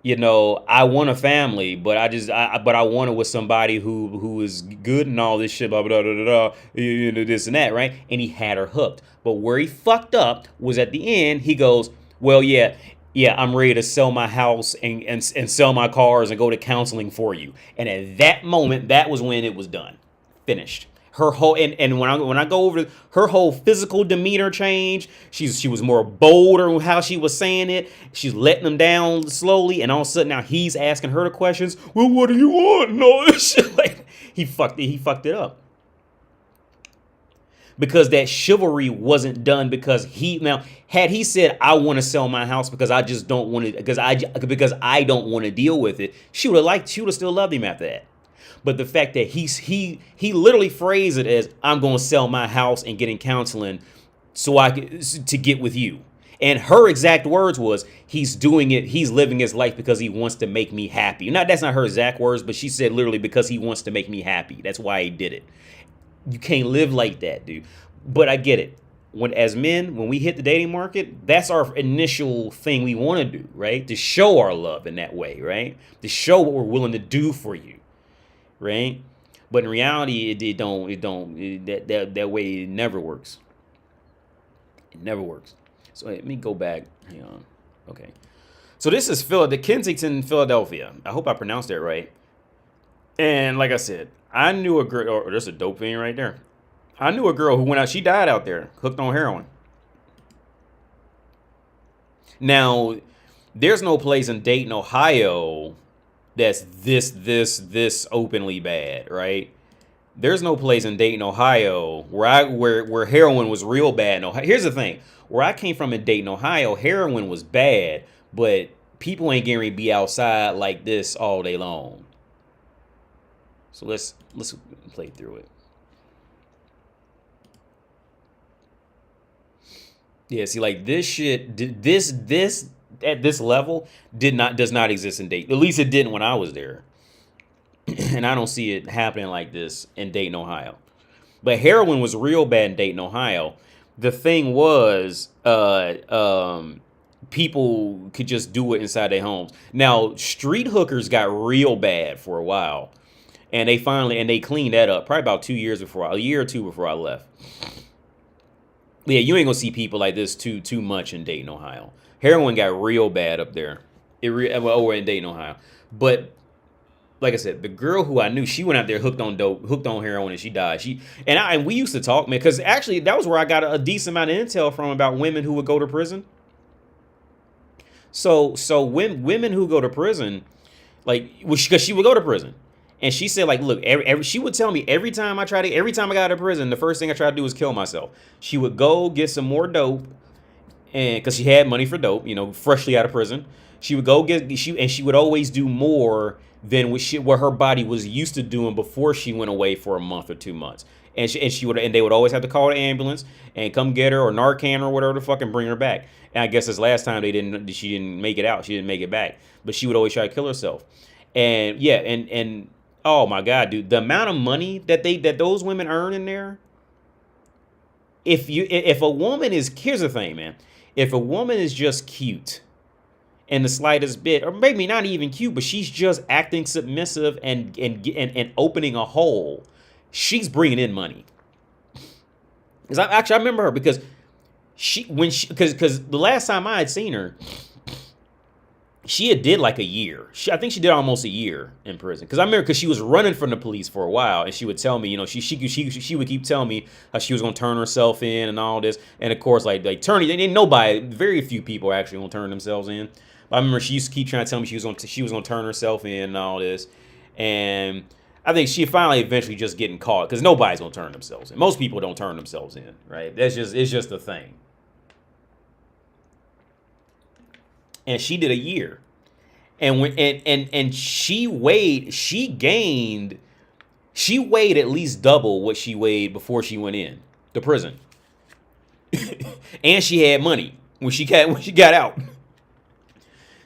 you know, I want a family, but I want it with somebody who is good and all this shit, blah blah blah blah blah, you know, this and that, right? And he had her hooked. But where he fucked up was at the end. He goes, well, yeah, I'm ready to sell my house and sell my cars and go to counseling for you. And at that moment, that was when it was done, finished. Her whole and when I go over her whole physical demeanor change, she was more bolder in how she was saying it. She's letting him down slowly, and all of a sudden now he's asking her the questions. Well, what do you want? And all this shit. Like he fucked it up. Because that chivalry wasn't done because had he said, I want to sell my house because I just don't want to, because I don't want to deal with it, she would have still loved him after that. But the fact that he literally phrased it as, I'm going to sell my house and get in counseling to get with you. And her exact words was, he's doing it, he's living his life because he wants to make me happy. Now, that's not her exact words, but she said literally because he wants to make me happy. That's why he did it. You can't live like that, dude. But I get it. As men, when we hit the dating market, that's our initial thing we want to do, right? To show our love in that way, right? To show what we're willing to do for you. Right? But in reality, that way it never works. It never works. So let me go back. Hang on. Okay. So this is Kensington, Philadelphia. I hope I pronounced that right. And like I said, I knew a girl, or there's a dope thing right there. I knew a girl who went out, she died out there, hooked on heroin. Now, there's no place in Dayton, Ohio that's this openly bad, right? There's no place in Dayton, Ohio where heroin was real bad. No, here's the thing. Where I came from in Dayton, Ohio, heroin was bad, but people ain't getting ready to be outside like this all day long. So let's play through it. Yeah, see, like this shit, this at this level does not exist in Dayton. At least it didn't when I was there. And I don't see it happening like this in Dayton, Ohio. But heroin was real bad in Dayton, Ohio. The thing was, people could just do it inside their homes. Now, street hookers got real bad for a while. And they cleaned that up probably about a year or two before I left. Yeah, you ain't gonna see people like this too much in Dayton, Ohio. Heroin got real bad up there. Over in Dayton, Ohio. But like I said, the girl who I knew, she went out there hooked on heroin, and she died. And we used to talk, man, because actually that was where I got a decent amount of intel from about women who would go to prison. So when women who go to prison, like, because she would go to prison. And she said, like, look, she would tell me every time I got out of prison, the first thing I tried to do was kill myself. She would go get some more dope, and because she had money for dope, you know, freshly out of prison. She would go she would always do more than what her body was used to doing before she went away for a month or 2 months. And they would always have to call the ambulance and come get her, or Narcan or whatever the fuck, and bring her back. And I guess this last time she didn't make it out. She didn't make it back, but she would always try to kill herself. And yeah, and oh my God, dude, the amount of money that those women earn in there. Here's the thing, man. If a woman is just cute in the slightest bit, or maybe not even cute, but she's just acting submissive and opening a hole, she's bringing in money. Because I remember her because the last time I had seen her, she had did like a year. I think she did almost a year in prison. Because I remember, because she was running from the police for a while, and she would tell me, you know, she would keep telling me how she was gonna turn herself in and all this. And of course, like very few people are actually gonna turn themselves in. But I remember she used to keep trying to tell me she was gonna turn herself in and all this. And I think she finally eventually just getting caught, because nobody's gonna turn themselves in. Most people don't turn themselves in, right? It's just a thing. And she did a year, and she gained She weighed at least double what she weighed before she went in to prison. And she had money when she got out.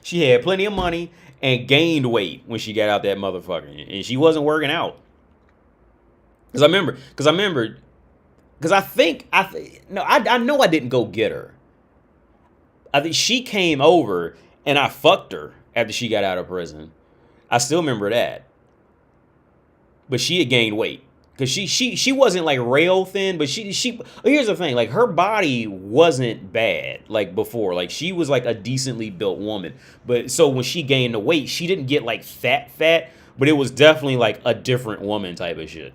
She had plenty of money and gained weight when she got out that motherfucker. And she wasn't working out. Because I know I didn't go get her. I think she came over and I fucked her after she got out of prison. I still remember that. But she had gained weight. Because she wasn't like rail thin, but she here's the thing, like her body wasn't bad like before. Like she was like a decently built woman. But so when she gained the weight, she didn't get like fat, but it was definitely like a different woman type of shit.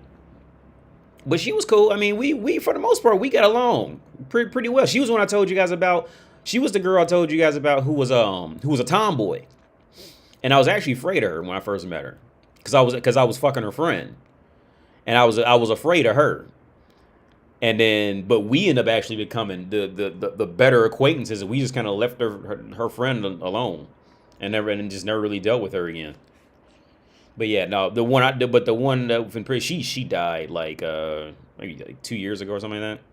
But she was cool. I mean, we for the most part, we got along pretty well. She was one I told you guys about. She was the girl I told you guys about who was a tomboy. And I was actually afraid of her when I first met her. Because I was fucking her friend. And I was afraid of her. And then, but we ended up actually becoming the better acquaintances, and we just kind of left her friend alone, and just never really dealt with her again. But yeah, no, the one that she died like maybe like 2 years ago or something like that.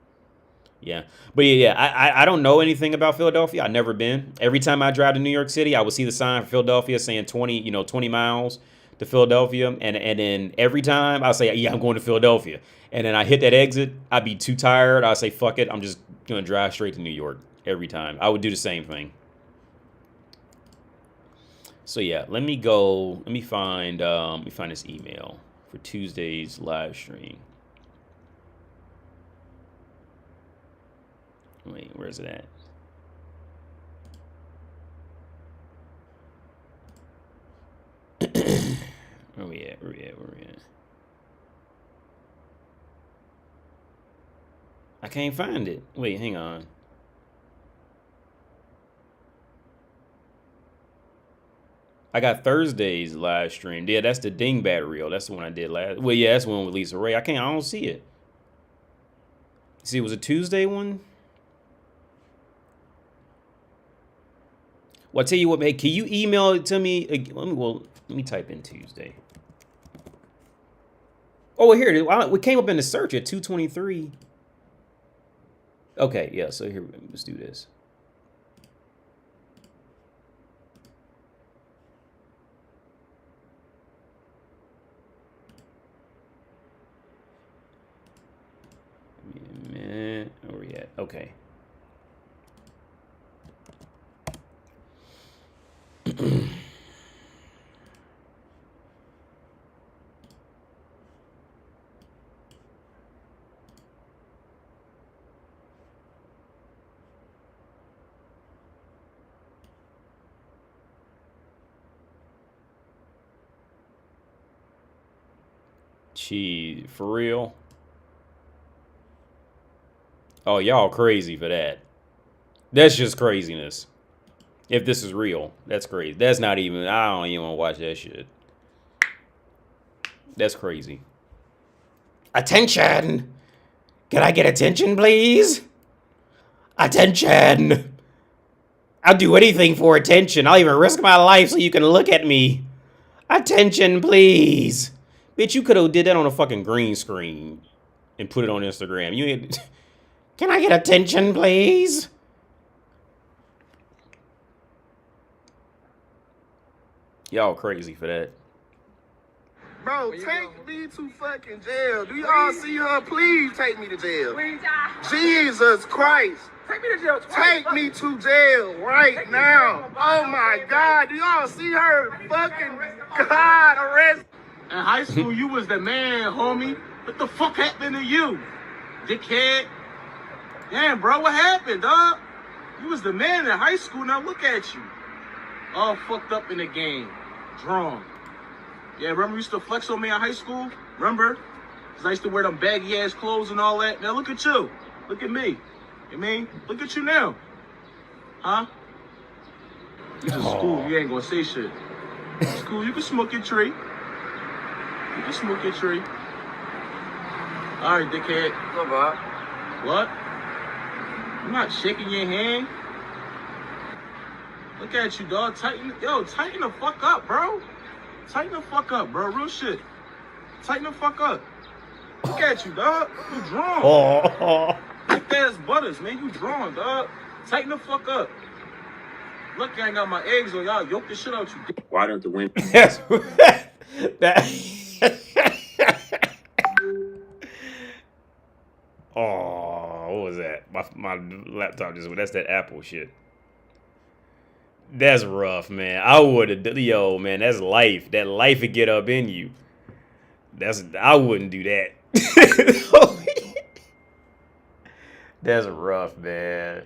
Yeah, but yeah, I don't know anything about Philadelphia. I've never been. Every time I drive to New York City, I would see the sign for Philadelphia saying 20 miles to Philadelphia, and then every time I say, yeah, I'm going to Philadelphia, and then I hit that exit, I'd be too tired. I say, fuck it, I'm just gonna drive straight to New York every time. I would do the same thing. So yeah, let me find this email for Tuesday's live stream. Wait, where's it at? Where we at? I can't find it. Wait, hang on. I got Thursday's live stream. Yeah, that's the Dingbat reel. That's the one I did last. Well, yeah, that's the one with Lisa Ray. I don't see it. See, it was a Tuesday one. Well, I tell you what, man. Can you email it to me? Let me type in Tuesday. Oh, well, here it is. We came up in the search at 223. Okay, yeah. So here, let's do this. Give me a minute. Where we at? Okay. Gee, for real? Oh, y'all crazy for that. That's just craziness. If this is real, that's crazy. That's not even, I don't even want to watch that shit. That's crazy. Attention! Can I get attention, please? Attention! I'll do anything for attention. I'll even risk my life so you can look at me. Attention, please. Bitch, you could have did that on a fucking green screen and put it on Instagram. You ain't... Can I get attention, please? Y'all crazy for that. Bro, take me to fucking jail. Do y'all see her? Please take me to jail. Jesus Christ. Take me to jail twice. Take me to jail right now. Oh my God. Do y'all see her? Fucking God, arrest. In high school, you was the man, homie. What the fuck happened to you? Dickhead. Damn, bro, what happened, dog? You was the man in high school, now look at you. All fucked up in the game. Drawn. Yeah, remember you used to flex on me in high school? Remember? Because I used to wear them baggy ass clothes and all that. Now look at you. Look at me. You mean? Look at you now. Huh? You in school, you ain't gonna say shit. In school, you can smoke your tree. You can smoke your tree. All right, dickhead. What about? What? I'm not shaking your hand. Look at you, dog. Tighten the fuck up, bro. Tighten the fuck up, bro. Real shit. Tighten the fuck up. Look at you, dog. You drawn. Oh. Thick ass butters, man. You drawn, dog. Tighten the fuck up. Look, I ain't got my eggs on y'all. Yoke the shit out you. Why don't the women? That's that. Oh, what was that? My laptop just went. That's that Apple shit. That's rough, man. I would have, yo, man. That's life. That life would get up in you. I wouldn't do that. That's rough, man.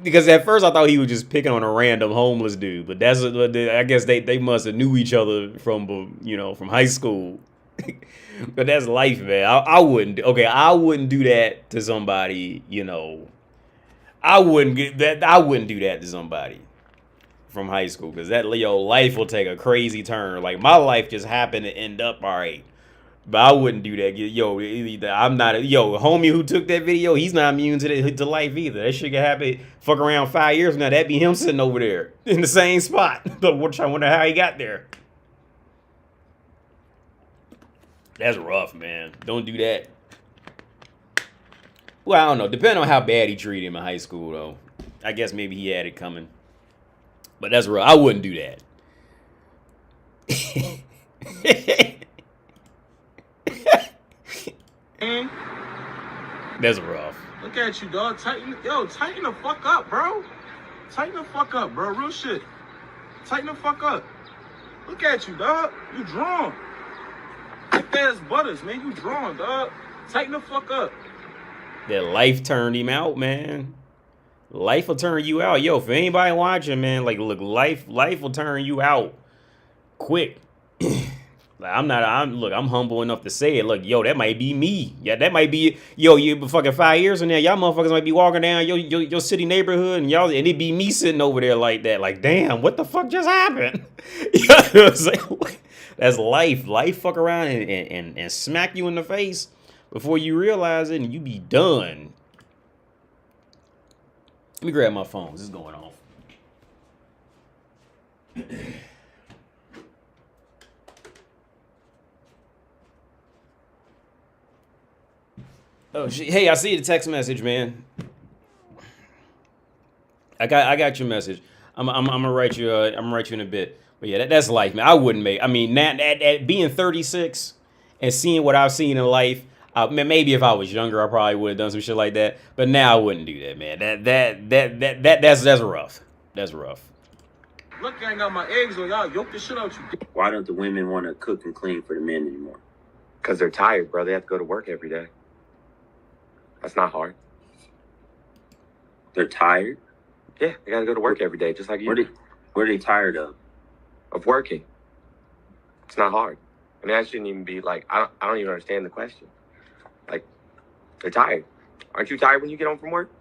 Because at first I thought he was just picking on a random homeless dude, but I guess they must have knew each other from from high school. But that's life, man. I wouldn't do that to somebody. I wouldn't do that to somebody from high school, because that life will take a crazy turn. Like, my life just happened to end up all right. But I wouldn't do that. I'm not homie who took that video, he's not immune to life either. That shit can happen. Fuck around 5 years from now, that'd be him sitting over there in the same spot. I wonder how he got there. That's rough, man. Don't do that. Well, I don't know. Depending on how bad he treated him in high school, though. I guess maybe he had it coming. But that's rough. I wouldn't do that. That's rough. Look at you, dog. Tighten the fuck up, bro. Tighten the fuck up, bro. Real shit. Tighten the fuck up. Look at you, dog. You drawn. Thick ass butters, man. You drawn, dog. Tighten the fuck up. That life turned him out, man. Life will turn you out. Yo, for anybody watching, man, like, look, life will turn you out quick. Like, I'm humble enough to say it. Look, yo, that might be me. Yeah, that might be, you fucking 5 years from now, y'all motherfuckers might be walking down your city neighborhood, and it be me sitting over there like that. Like, damn, what the fuck just happened? You know what I'm saying? That's life. Life fuck around and smack you in the face before you realize it, and you be done. Let me grab my phone. This is going off. Oh shit! Hey, I see the text message, man. I got your message. I'm gonna write you. I'm gonna write you in a bit. But yeah, that's life, man. I wouldn't make. I mean, at being 36 and seeing what I've seen in life. Maybe if I was younger, I probably would have done some shit like that. But now I wouldn't do that, man. That's rough. That's rough. Look, I ain't got my eggs on y'all. Yoke the shit out you. Why don't the women want to cook and clean for the men anymore? Because they're tired, bro. They have to go to work every day. That's not hard. They're tired? Yeah, they got to go to work every day, just like you. What are they tired of? Of working. It's not hard. I mean, that shouldn't even be like, I don't even understand the question. Like, they're tired. Aren't you tired when you get home from work?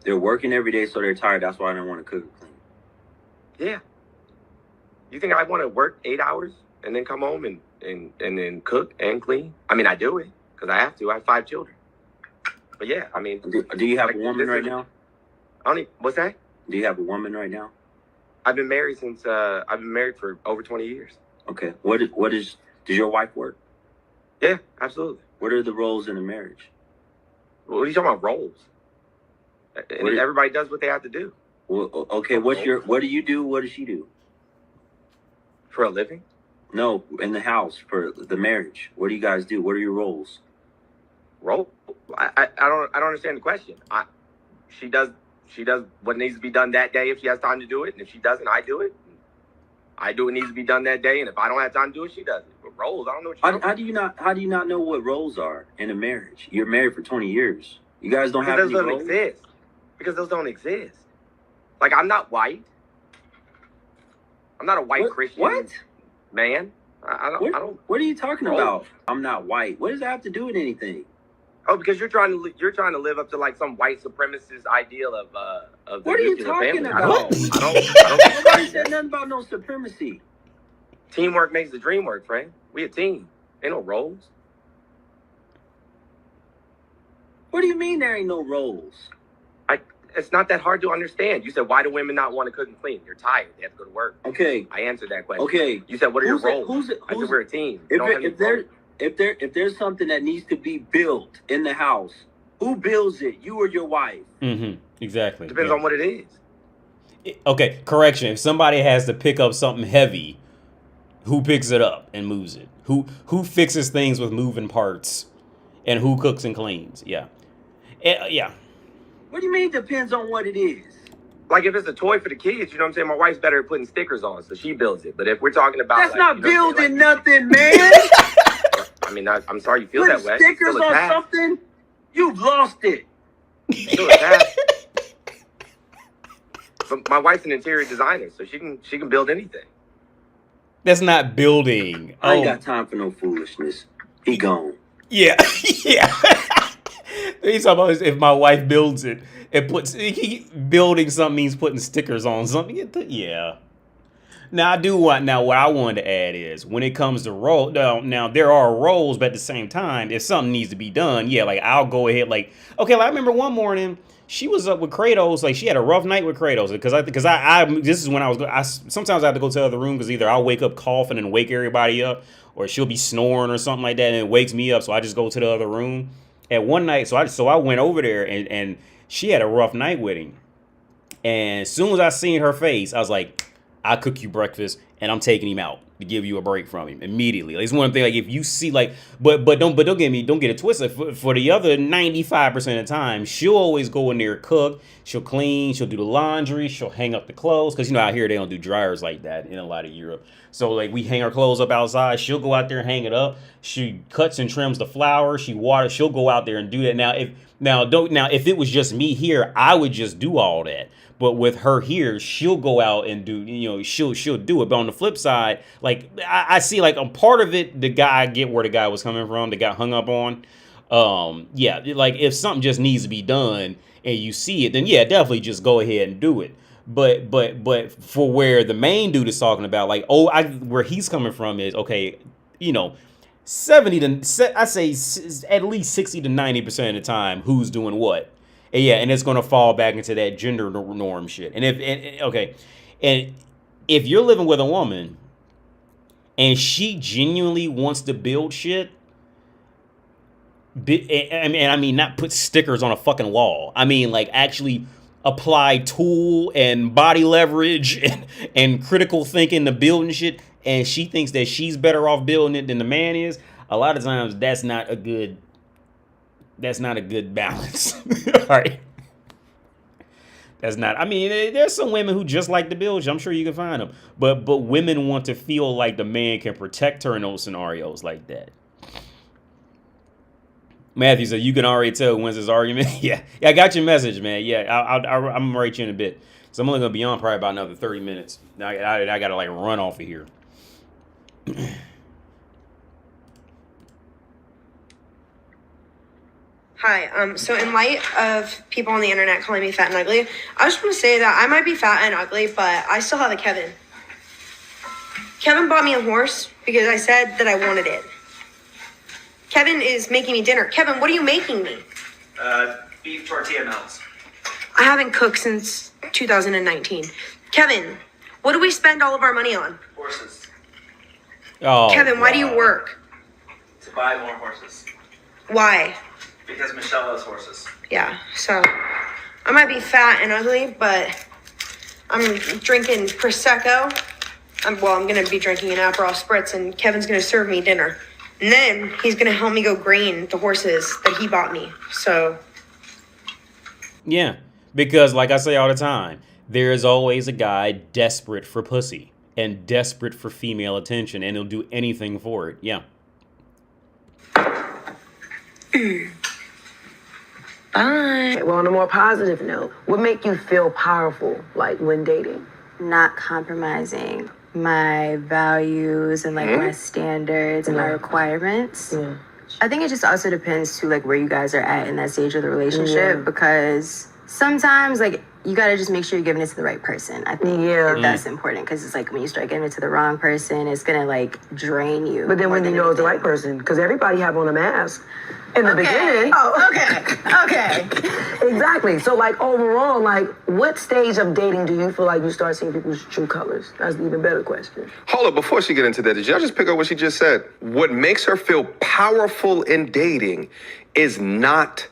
They're working every day, so they're tired. That's why I don't want to cook or clean. Yeah. You think I want to work 8 hours and then come home and then cook and clean? I mean, I do it because I have to. I have 5 children. But yeah, I mean. Do you have a woman right now? What's that? Do you have a woman right now? I've been married for over 20 years. Okay. Does your wife work? Yeah, absolutely. What are the roles in a marriage? What are you talking about, roles? Everybody does what they have to do. Well, okay, what do you do? What does she do? For a living? No, in the house for the marriage. What do you guys do? What are your roles? Role? I don't understand the question. She does what needs to be done that day if she has time to do it, and if she doesn't, I do it. I do what needs to be done that day, and if I don't have time to do it, she does it. But roles, I don't know what you're How do you not know what roles are in a marriage? You're married for 20 years. You guys don't have any roles? Exist. Because those don't exist. Like, I'm not white. I'm not a white Christian man. I don't. What are you talking about? I'm not white. What does that have to do with anything? Oh, because you're trying to live up to like some white supremacist ideal of the What are you talking family. about? I don't. Nobody said nothing about no supremacy. Teamwork makes the dream work, friend. We a team. Ain't no roles. What do you mean there ain't no roles? It's not that hard to understand. You said, why do women not want to cook and clean? They're tired. They have to go to work. Okay. I answered that question. Okay. You said, what are your roles? I said, we're a team. If there's something that needs to be built in the house, who builds it? You or your wife? Mm-hmm. Exactly. Depends on what it is. Okay, correction. If somebody has to pick up something heavy, who picks it up and moves it? Who fixes things with moving parts? And who cooks and cleans? Yeah. Yeah. What do you mean depends on what it is? Like if it's a toy for the kids, you know what I'm saying? My wife's better at putting stickers on, so she builds it. But if we're talking about that's like, not you know building like, nothing, man. I mean, I'm sorry you feel putting that way. Stickers on something, you've lost it. Still a task. But my wife's an interior designer, so she can build anything. That's not building. I ain't got time for no foolishness. He gone. Yeah, yeah. He's talking about if my wife builds it, building something means putting stickers on something. Yeah. Now what I wanted to add is when it comes to role. Now there are roles, but at the same time, if something needs to be done, yeah, like I'll go ahead. Like okay, like I remember one morning she was up with Kratos. Like she had a rough night with Kratos because I this is when sometimes I have to go to the other room because either I'll wake up coughing and wake everybody up, or she'll be snoring or something like that and it wakes me up. So I just go to the other room. And one night, so I went over there and she had a rough night with him. And as soon as I seen her face, I was like, I'll cook you breakfast and I'm taking him out to give you a break from him immediately. Like, it's one thing, like if you see like, but don't get it twisted. For the other 95% of the time, she'll always go in there, cook, she'll clean, she'll do the laundry, she'll hang up the clothes. Cause out here, they don't do dryers like that in a lot of Europe. So like we hang our clothes up outside. She'll go out there and hang it up. She cuts and trims the flowers. She waters. She'll go out there and do that. Now if it was just me here, I would just do all that. But with her here, she'll go out and do, she'll do it. But on the flip side, like I see like a part of it, I get where the guy was coming from, that got hung up on. Yeah, like if something just needs to be done and you see it, then yeah, definitely just go ahead and do it. But for where the main dude is talking about, like, where he's coming from is, okay, 70 to, I say at least 60 to 90% of the time, who's doing what. And yeah, and it's going to fall back into that gender norm shit. And if you're living with a woman and she genuinely wants to build shit, I mean, not put stickers on a fucking wall. I mean, like, actually apply tool and body leverage and critical thinking to building shit, and she thinks that she's better off building it than the man is, a lot of times that's not a good balance. All right. That's not, I mean, there's some women who just like to build. I'm sure you can find them. But women want to feel like the man can protect her in those scenarios like that. Matthew said, you can already tell when's this argument. Yeah, I got your message, man. Yeah, I'm going to write you in a bit. So I'm only going to be on probably about another 30 minutes. I got to like run off of here. Hi, so in light of people on the internet calling me fat and ugly, I just want to say that I might be fat and ugly, but I still have a Kevin. Kevin bought me a horse because I said that I wanted it. Kevin is making me dinner. Kevin, what are you making me? Beef tortilla melts. I haven't cooked since 2019. Kevin, what do we spend all of our money on? Horses. Oh, Kevin, why do you work? To buy more horses. Why? Because Michelle loves horses. Yeah, so I might be fat and ugly, but I'm drinking Prosecco. I'm going to be drinking an Aperol Spritz, and Kevin's going to serve me dinner. And then he's going to help me go green the horses that he bought me. So. Yeah, because like I say all the time, there is always a guy desperate for pussy and desperate for female attention, and he'll do anything for it. Yeah. Bye. Well, on a more positive note, what make you feel powerful, like when dating? Not compromising my values and like my standards and my requirements. I think it just also depends to like where you guys are at in that stage of the relationship, because sometimes like you got to just make sure you're giving it to the right person. I think that's important, because it's like when you start giving it to the wrong person, it's going to like drain you. But then when you know it's the right person, because everybody have on a mask in the beginning. Oh, okay. Exactly. So like overall, like what stage of dating do you feel like you start seeing people's true colors? That's an even better question. Hold up, before she get into that, did y'all just pick up what she just said? What makes her feel powerful in dating is not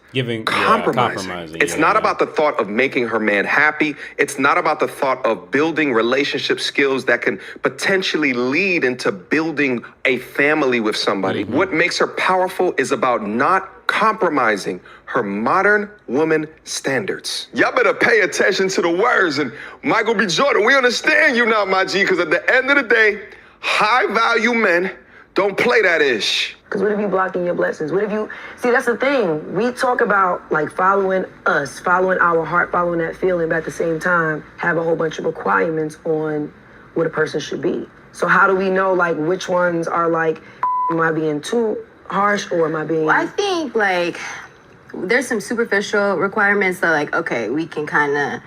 compromising. It's not about the thought of making her man happy. It's not about the thought of building relationship skills that can potentially lead into building a family with somebody. What makes her powerful is about not compromising her modern woman standards. Y'all better pay attention to the words. And Michael B. Jordan, we understand you now, my G, because at the end of the day, high value men don't play that ish. Because what if you blocking your blessings? What if you, see, that's the thing. We talk about like following us, following our heart, following that feeling, but at the same time, have a whole bunch of requirements on what a person should be. So how do we know like which ones are like, am I being too harsh or am I being... Well, I think like there's some superficial requirements that like, okay, we can kind of,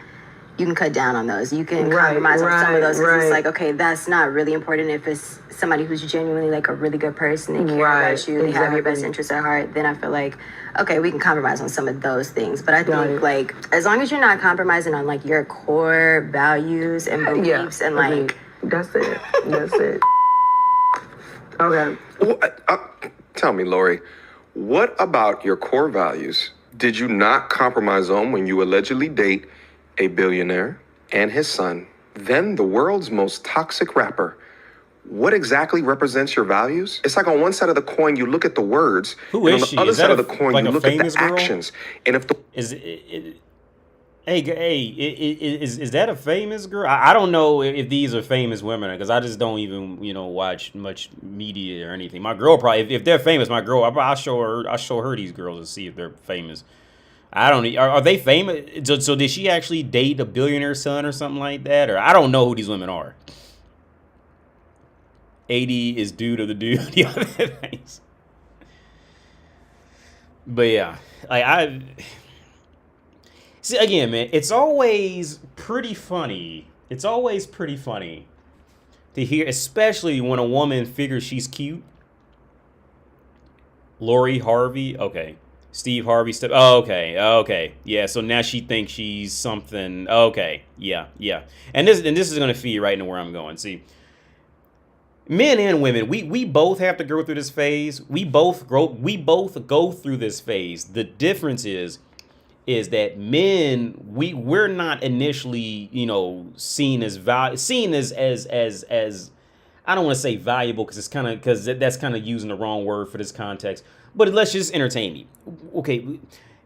you can cut down on those. You can compromise on some of those, because it's like, okay, that's not really important. If it's somebody who's genuinely like a really good person, they care about you, they have your best interests at heart, then I feel like, okay, we can compromise on some of those things. But I think like, as long as you're not compromising on like your core values and beliefs and like... That's it. That's it. Okay. Tell me, Lori, what about your core values did you not compromise on when you allegedly date a billionaire and his son, then the world's most toxic rapper? What exactly represents your values? It's like on one side of the coin, you look at the words. Who is she? On the other is side that of the coin, like you look at the girl? actions. And if the... Is that a famous girl? I don't know if these are famous women, because I just don't even, watch much media or anything. My girl probably, if they're famous, my girl, I'll show her these girls and see if they're famous. I don't. Are they famous? So did she actually date a billionaire son or something like that? Or I don't know who these women are. 80 is due to the other things. But yeah, like see, again, man, it's always pretty funny. It's always pretty funny to hear, especially when a woman figures she's cute. Lori Harvey, okay. Steve Harvey, okay. Yeah, so now she thinks she's something. Okay, yeah. And this is gonna feed right into where I'm going. See, men and women, we both have to go through this phase. We both go through this phase. The difference is that men, we're not initially, seen as I don't want to say valuable, because that's kind of using the wrong word for this context. But let's just entertain me. Okay,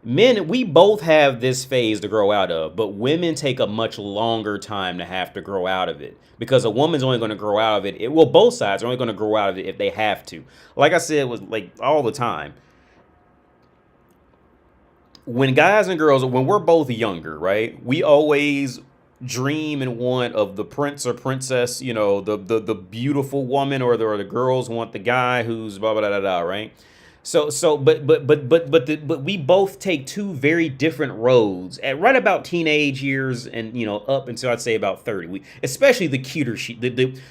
men, we both have this phase to grow out of, but women take a much longer time to have to grow out of it, because a woman's only going to grow out of it. Well, both sides are only going to grow out of it if they have to. Like I said, was like all the time. When guys and girls, when we're both younger, right? We always dream and want of the prince or princess, the beautiful woman, or the girls want the guy who's blah blah blah blah, right? But we both take two very different roads at right about teenage years, and up until I'd say about 30. Especially the cuter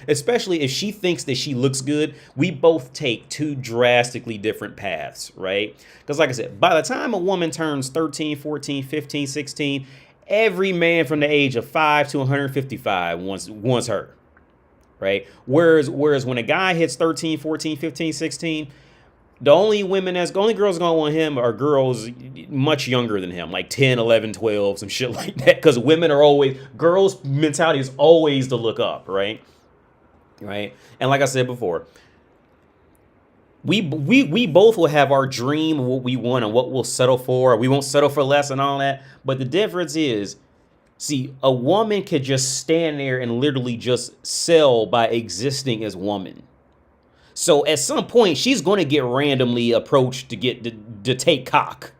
especially if she thinks that she looks good, we both take two drastically different paths, right? Because like I said, by the time a woman turns 13, 14, 15, 16, every man from the age of 5 to 155 wants her, right? Whereas when a guy hits 13, 14, 15, 16, the only girls gonna want him are girls much younger than him, like 10, 11, 12, some shit like that. Because girls' mentality is always to look up, right? Right? And like I said before, we both will have our dream of what we want and what we'll settle for. We won't settle for less and all that. But the difference is, see, a woman could just stand there and literally just sell by existing as woman. So at some point, she's going to get randomly approached to take cock,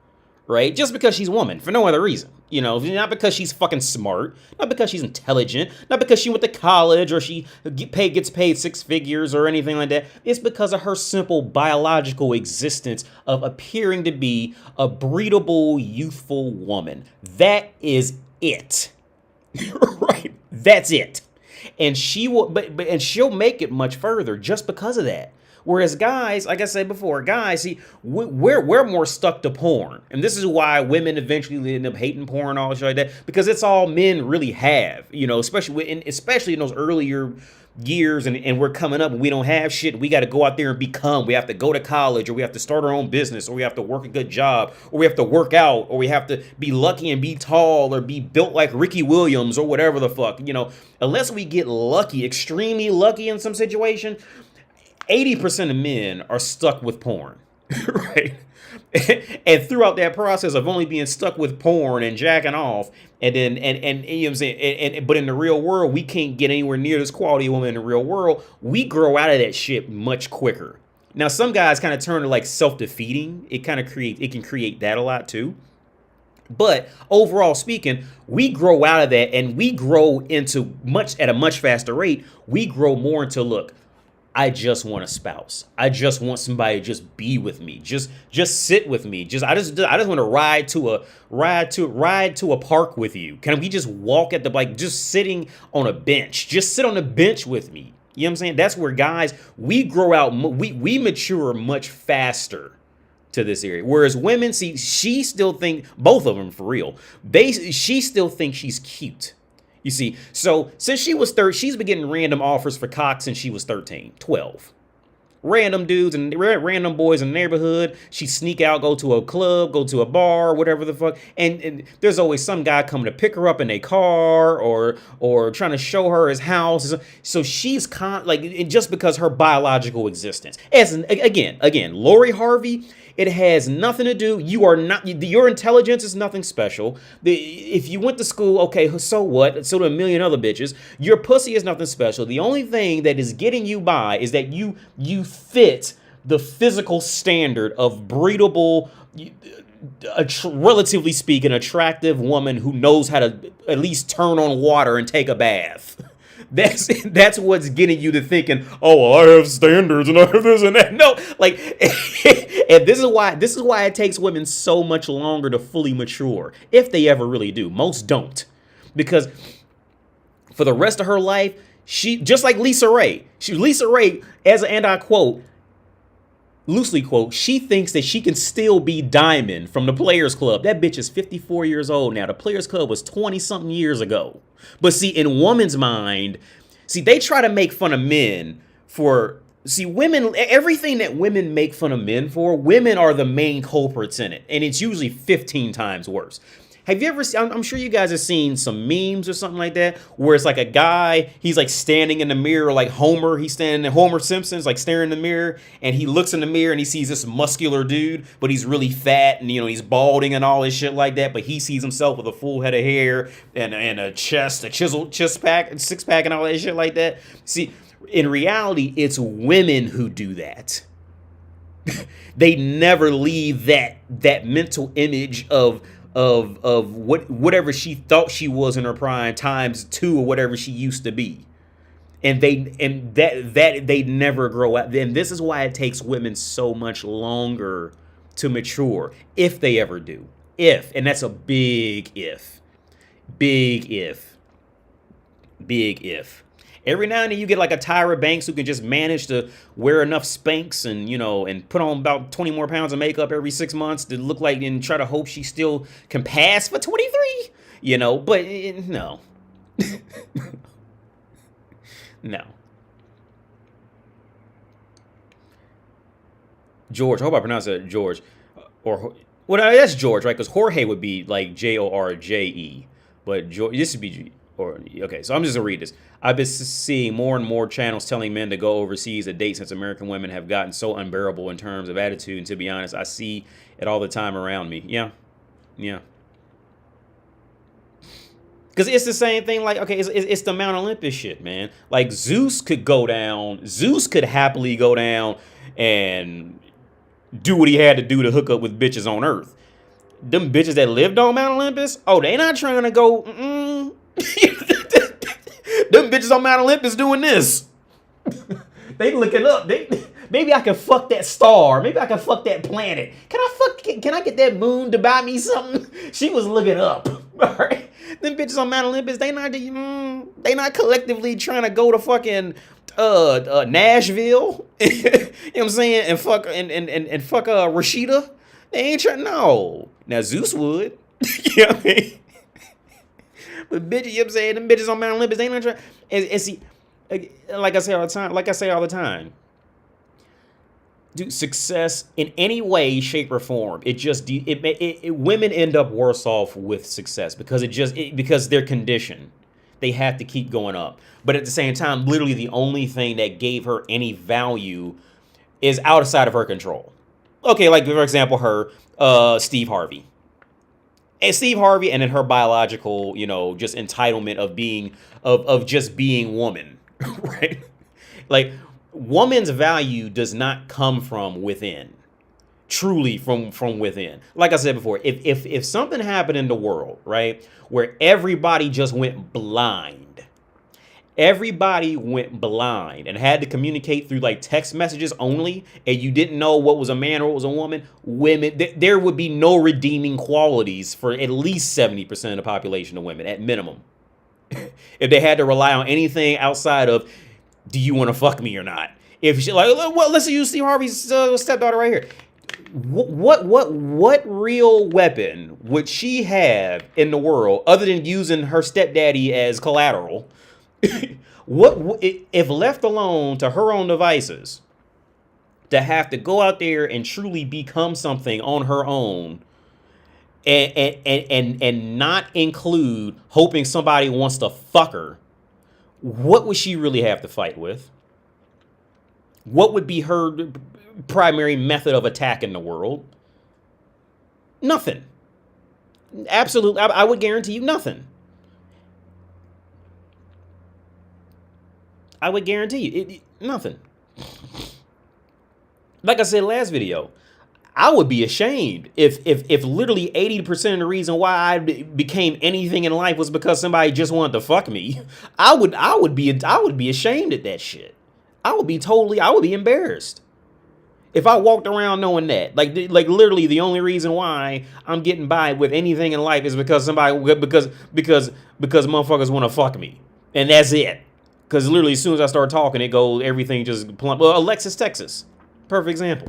right? Just because she's a woman, for no other reason. Not because she's fucking smart, not because she's intelligent, not because she went to college or she gets paid 6 figures or anything like that. It's because of her simple biological existence of appearing to be a breedable, youthful woman. That is it. Right. That's it. And she will, and she'll make it much further just because of that. Whereas guys, like I said before, guys, see, we're more stuck to porn. And this is why women eventually end up hating porn, all shit like that, because it's all men really have, you know, especially in those earlier years, and we're coming up and we don't have shit. We got to go out there and become. We have to go to college, or we have to start our own business, or we have to work a good job, or we have to work out, or we have to be lucky and be tall, or be built like Ricky Williams, or whatever the fuck, you know. Unless we get lucky, extremely lucky in some situation, 80% of men are stuck with porn, right? And throughout that process of only being stuck with porn and jacking off, and then and you know what I'm saying, but in the real world, we can't get anywhere near this quality of woman in the real world. We grow out of that shit much quicker. Now, some guys kind of turn to like self-defeating. It can create that a lot too. But overall speaking, we grow out of that, and we grow into at a much faster rate. We grow more into, look, I just want a spouse. I just want somebody to just be with me. Just sit with me. I just want to ride to a park with you. Can we just walk at the, like, just sitting on a bench? Just sit on the bench with me. You know what I'm saying? That's where guys, we grow out, we mature much faster to this area. Whereas women, see, she still think, both of them for real, she still thinks she's cute. You see, so since she was 13, she's been getting random offers for cock since she was 13, 12. Random dudes and random boys in the neighborhood. She sneak out, go to a club, go to a bar, whatever the fuck. And there's always some guy coming to pick her up in a car or trying to show her his house. So she's just because her biological existence. Again, Lori Harvey, it has nothing to do. Your intelligence is nothing special. If you went to school, okay, so what? So do a million other bitches. Your pussy is nothing special. The only thing that is getting you by is that you fit the physical standard of breedable, relatively speaking, attractive woman who knows how to at least turn on water and take a bath. That's what's getting you to thinking, oh, well, I have standards and I have this and that. No, like, and this is why it takes women so much longer to fully mature, if they ever really do. Most don't, because for the rest of her life, she, just like Lisa Ray, and I quote, loosely quote, she thinks that she can still be Diamond from the Players Club. That bitch is 54 years old now. The Players Club was 20-something years ago. But see, in women's mind, see, they try to make fun of men for, see, women, everything that women make fun of men for, women are the main culprits in it. And it's usually 15 times worse. Have you ever seen, I'm sure you guys have seen some memes or something like that, where it's like a guy, he's like standing in the mirror like Homer, Homer Simpson's like staring in the mirror, and he looks in the mirror and he sees this muscular dude, but he's really fat and, you know, he's balding and all this shit like that, but he sees himself with a full head of hair and a chiseled chest pack and six pack and all that shit like that. See, in reality, it's women who do that. They never leave that mental image of whatever she thought she was in her prime times 2 or whatever she used to be, and they never grow up. And this is why it takes women so much longer to mature, if they ever do. And that's a big if. Every now and then you get like a Tyra Banks who can just manage to wear enough Spanx and, you know, and put on about 20 more pounds of makeup every 6 months to look like, and try to hope she still can pass for 23, you know, but no. No. George, I hope I pronounced that George. Well, that's George, right? Because Jorge would be like Jorje, but George, this would be okay, so I'm just gonna read this. I've been seeing more and more channels telling men to go overseas to date since American women have gotten so unbearable in terms of attitude. And to be honest, I see it all the time around me. Yeah. Because it's the same thing. Like, okay, it's the Mount Olympus shit, man. Like, Zeus could happily go down and do what he had to do to hook up with bitches on Earth. Them bitches that lived on Mount Olympus, oh, they not trying to go. Them bitches on Mount Olympus doing this. They looking up. They maybe I can fuck that star. Maybe I can fuck that planet. Can I get that moon to buy me something? She was looking up. All right. Them bitches on Mount Olympus, they not collectively trying to go to fucking Nashville. You know what I'm saying? And fuck Rashida. They ain't trying. No. Now Zeus would. You know what I mean? But bitch, you know what I'm saying? Them bitches on Mount Olympus, they ain't trying. And see, like I say all the time. Dude, success in any way, shape, or form, women end up worse off with success because they're conditioned. They have to keep going up. But at the same time, literally the only thing that gave her any value is outside of her control. Okay, like for example, Steve Harvey. And Steve Harvey, and then her biological, just entitlement of just being woman, right? Like, woman's value does not come from within, truly from within. Like I said before, if something happened in the world, right, where everybody just went blind, and had to communicate through like text messages only, and you didn't know what was a man or what was a woman, there would be no redeeming qualities for at least 70% of the population of women at minimum. If they had to rely on anything outside of, do you want to fuck me or not? If she well, let's use Steve Harvey's stepdaughter right here. What real weapon would she have in the world other than using her stepdaddy as collateral? What if left alone to her own devices, to have to go out there and truly become something on her own, and not include hoping somebody wants to fuck her? What would she really have to fight with? What would be her primary method of attack in the world? Nothing. Absolutely, I would guarantee you nothing. I would guarantee you nothing. Like I said last video, I would be ashamed if literally 80% of the reason why I became anything in life was because somebody just wanted to fuck me. I would be ashamed at that shit. I would be embarrassed if I walked around knowing that. Like literally the only reason why I'm getting by with anything in life is because motherfuckers want to fuck me. And that's it. Because literally as soon as I start talking, everything just plump. Well, Alexis, Texas. Perfect example.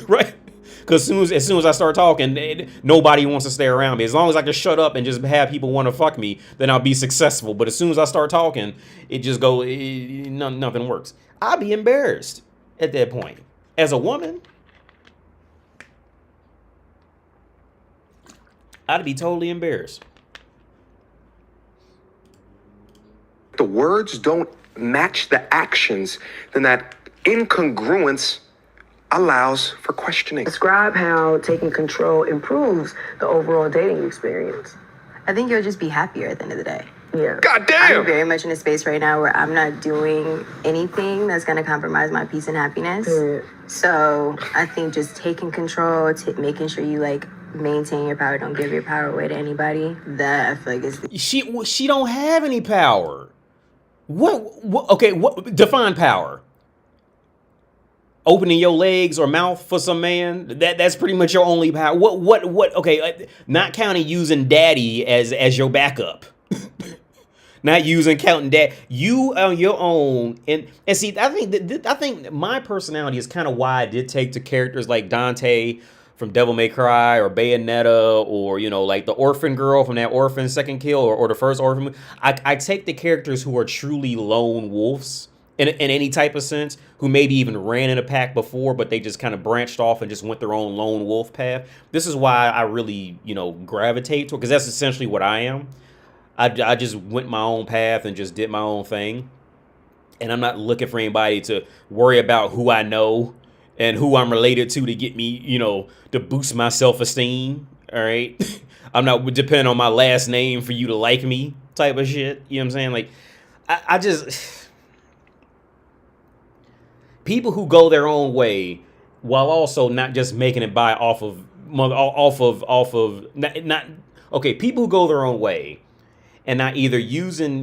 Right? Because as soon as I start talking, nobody wants to stay around me. As long as I can shut up and just have people want to fuck me, then I'll be successful. But as soon as I start talking, it just nothing works. I'd be embarrassed at that point. As a woman, I'd be totally embarrassed. The words don't match the actions, then that incongruence allows for questioning. Describe how taking control improves the overall dating experience. I think you'll just be happier at the end of the day. Yeah. God damn! I'm very much in a space right now where I'm not doing anything that's going to compromise my peace and happiness. So I think just taking control, making sure you maintain your power, don't give your power away to anybody. That I feel like is she don't have any power. What define power? Opening your legs or mouth for some man, that's pretty much your only power. Okay, not counting using daddy as your backup. Not counting dad. You on your own. And see, I think my personality is kind of why I did take to characters like Dante from Devil May Cry or Bayonetta, or like the orphan girl from that Orphan Second Kill, or the first Orphan. I take the characters who are truly lone wolves in any type of sense, who maybe even ran in a pack before, but they just kind of branched off and just went their own lone wolf path. This is why I really gravitate to it, because that's essentially what I am. I just went my own path and just did my own thing, and I'm not looking for anybody to worry about who I know and who I'm related to get me, to boost my self-esteem, all right? I'm not depending on my last name for you to like me type of shit, you know what I'm saying? Like, I just... People who go their own way while also not just making it by off of people who go their own way and not either using,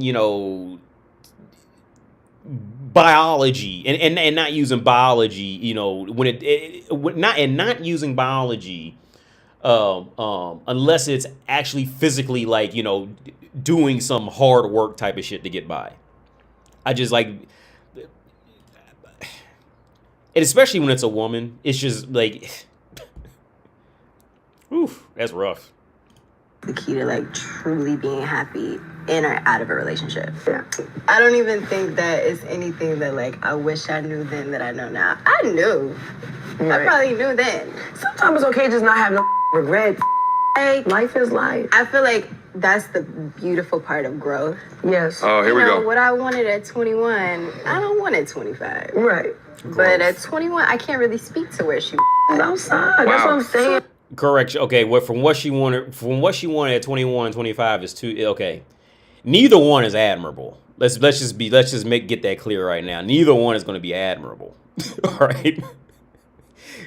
biology and not using biology, you know, when not using biology unless it's actually physically, like, you know, doing some hard work type of shit to get by. I just like, and especially when it's a woman, it's just like, oof, that's rough. The key to like truly being happy in or out of a relationship. Yeah. I don't even think that is anything that like I wish I knew then that I know now. I knew. Right. I probably knew then. Sometimes it's okay just not have no regret. Like, life is life. I feel like that's the beautiful part of growth. Yes. Oh, here we go. What I wanted at 21, I don't want at 25. Right. But at 21, I can't really speak to where she was outside. Wow. That's what I'm saying. Correct. Okay, well, from what she wanted at 21, 25 is too okay. Neither one is admirable. Let's just get that clear right now. Neither one is going to be admirable. All right.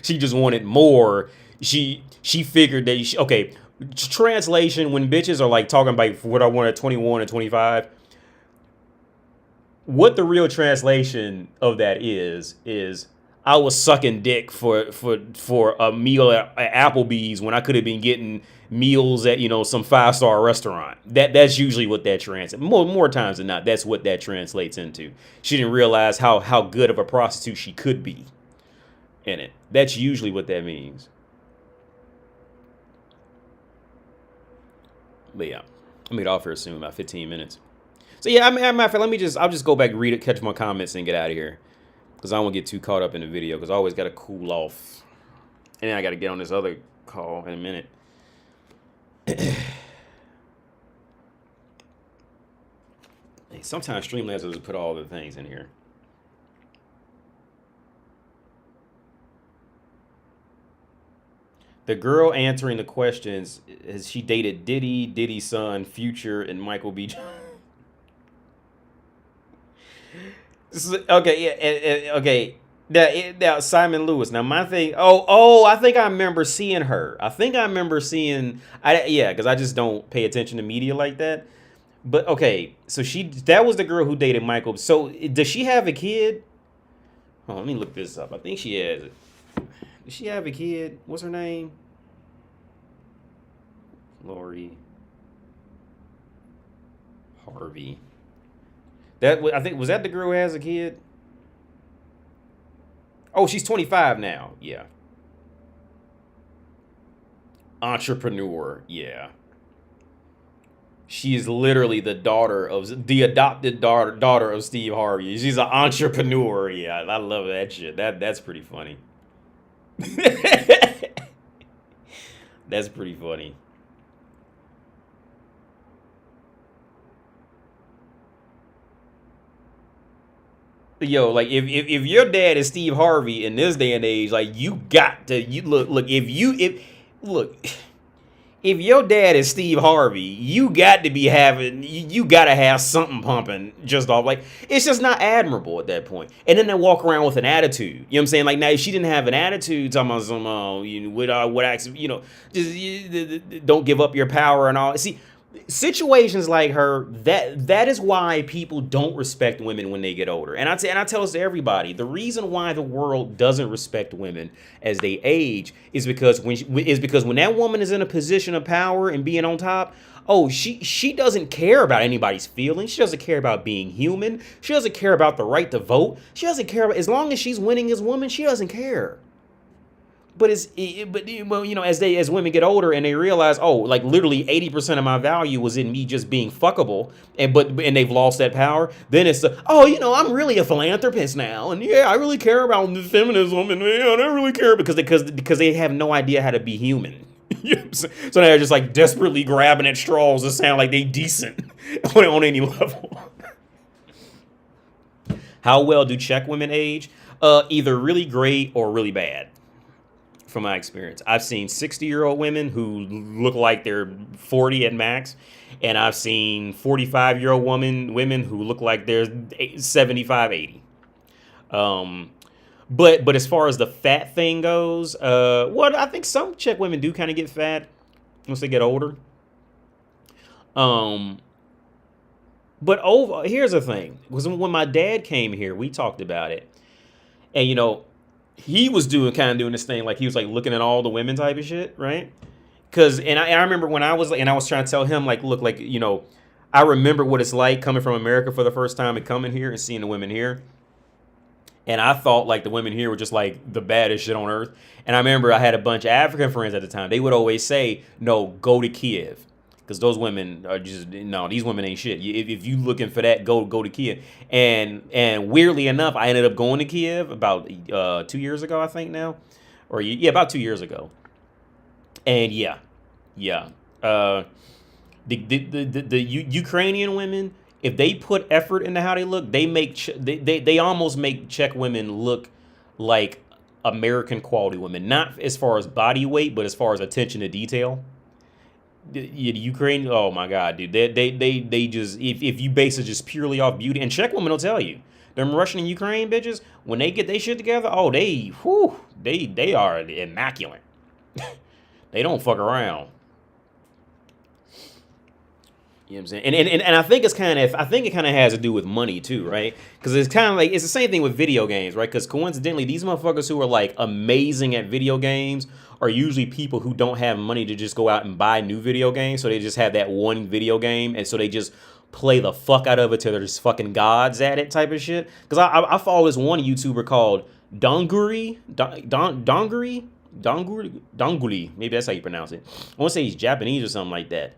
She just wanted more. She figured that okay. Translation: when bitches are like talking about what I want at 21 and 25, what the real translation of that is I was sucking dick for a meal at Applebee's when I could have been getting meals at, you know, some 5-star restaurant. That's usually what that translates. More times than not, that's what that translates into. She didn't realize how good of a prostitute she could be in it. That's usually what that means. But yeah, I'm gonna get off here soon, about 15 minutes. So yeah, I'll just go back and read it, catch my comments, and get out of here. Because I don't want to get too caught up in the video, because I always got to cool off. And then I got to get on this other call in a minute. Hey, sometimes Streamlabs doesn't put all the things in here. The girl answering the questions, has she dated Diddy, Diddy's son, Future, and Michael B. Okay, yeah, okay. Now Simon Lewis. Now my thing. Oh, I think I remember seeing her. Yeah, because I just don't pay attention to media like that. But okay, so that was the girl who dated Michael. So does she have a kid? Oh, let me look this up. I think she has it. Does she have a kid? What's her name? Lori Harvey. I think, was that the girl who has a kid? Oh, she's 25 now. Yeah. Entrepreneur. Yeah. She is literally the adopted daughter of Steve Harvey. She's an entrepreneur. Yeah, I love that shit. That's pretty funny. That's pretty funny. Yo, like if your dad is Steve Harvey in this day and age, like you got to if your dad is Steve Harvey, you got to have something pumping just off. Like, it's just not admirable at that point. And then they walk around with an attitude. You know what I'm saying? Like, now if she didn't have an attitude, talking about some just don't give up your power and all. See, situations like her, that is why people don't respect women when they get older. And I tell this to everybody, the reason why the world doesn't respect women as they age is because when that woman is in a position of power and being on top, she doesn't care about anybody's feelings. She doesn't care about being human. She doesn't care about the right to vote. She doesn't care about, as long as she's winning as woman, she doesn't care. But as women get older and they realize, like literally 80% of my value was in me just being fuckable, and they've lost that power. Then it's I'm really a philanthropist now, and yeah, I really care about feminism, and I don't really care because they have no idea how to be human. So they're just like desperately grabbing at straws to sound like they decent on any level. How well do Czech women age? Either really great or really bad. From my experience, I've seen 60-year-old women who look like they're 40 at max, and I've seen 45-year-old women who look like they're 75, 80. But as far as the fat thing goes, I think some Czech women do kind of get fat once they get older. But here's the thing. Was when my dad came here, we talked about it. And, you know, he was doing this thing. Like, he was, like, looking at all the women type of shit, right? Because, and I remember when I was trying to tell him, like, look, like, you know, I remember what it's like coming from America for the first time and coming here and seeing the women here. And I thought, like, the women here were just, like, the baddest shit on earth. And I remember I had a bunch of African friends at the time. They would always say, no, go to Kiev. Because those women are just, no, these women ain't shit. If you looking for that, go to Kiev. And weirdly enough, I ended up going to Kiev about 2 years ago, I think now. Or, yeah, about 2 years ago. And, yeah. The Ukrainian women, if they put effort into how they look, they almost make Czech women look like American quality women. Not as far as body weight, but as far as attention to detail. The Ukraine, oh my God, dude, they just, if you base it just purely off beauty, and Czech women will tell you, them Russian and Ukraine bitches, when they get their shit together, oh, they are immaculate. They don't fuck around. You know what I'm saying? And I think it kind of has to do with money too, right? Because it's kind of like, it's the same thing with video games, right? Because coincidentally, these motherfuckers who are like amazing at video games are usually people who don't have money to just go out and buy new video games. So they just have that one video game. And so they just play the fuck out of it till they're just fucking gods at it type of shit. Because I follow this one YouTuber called Donguri. Maybe that's how you pronounce it. I want to say he's Japanese or something like that.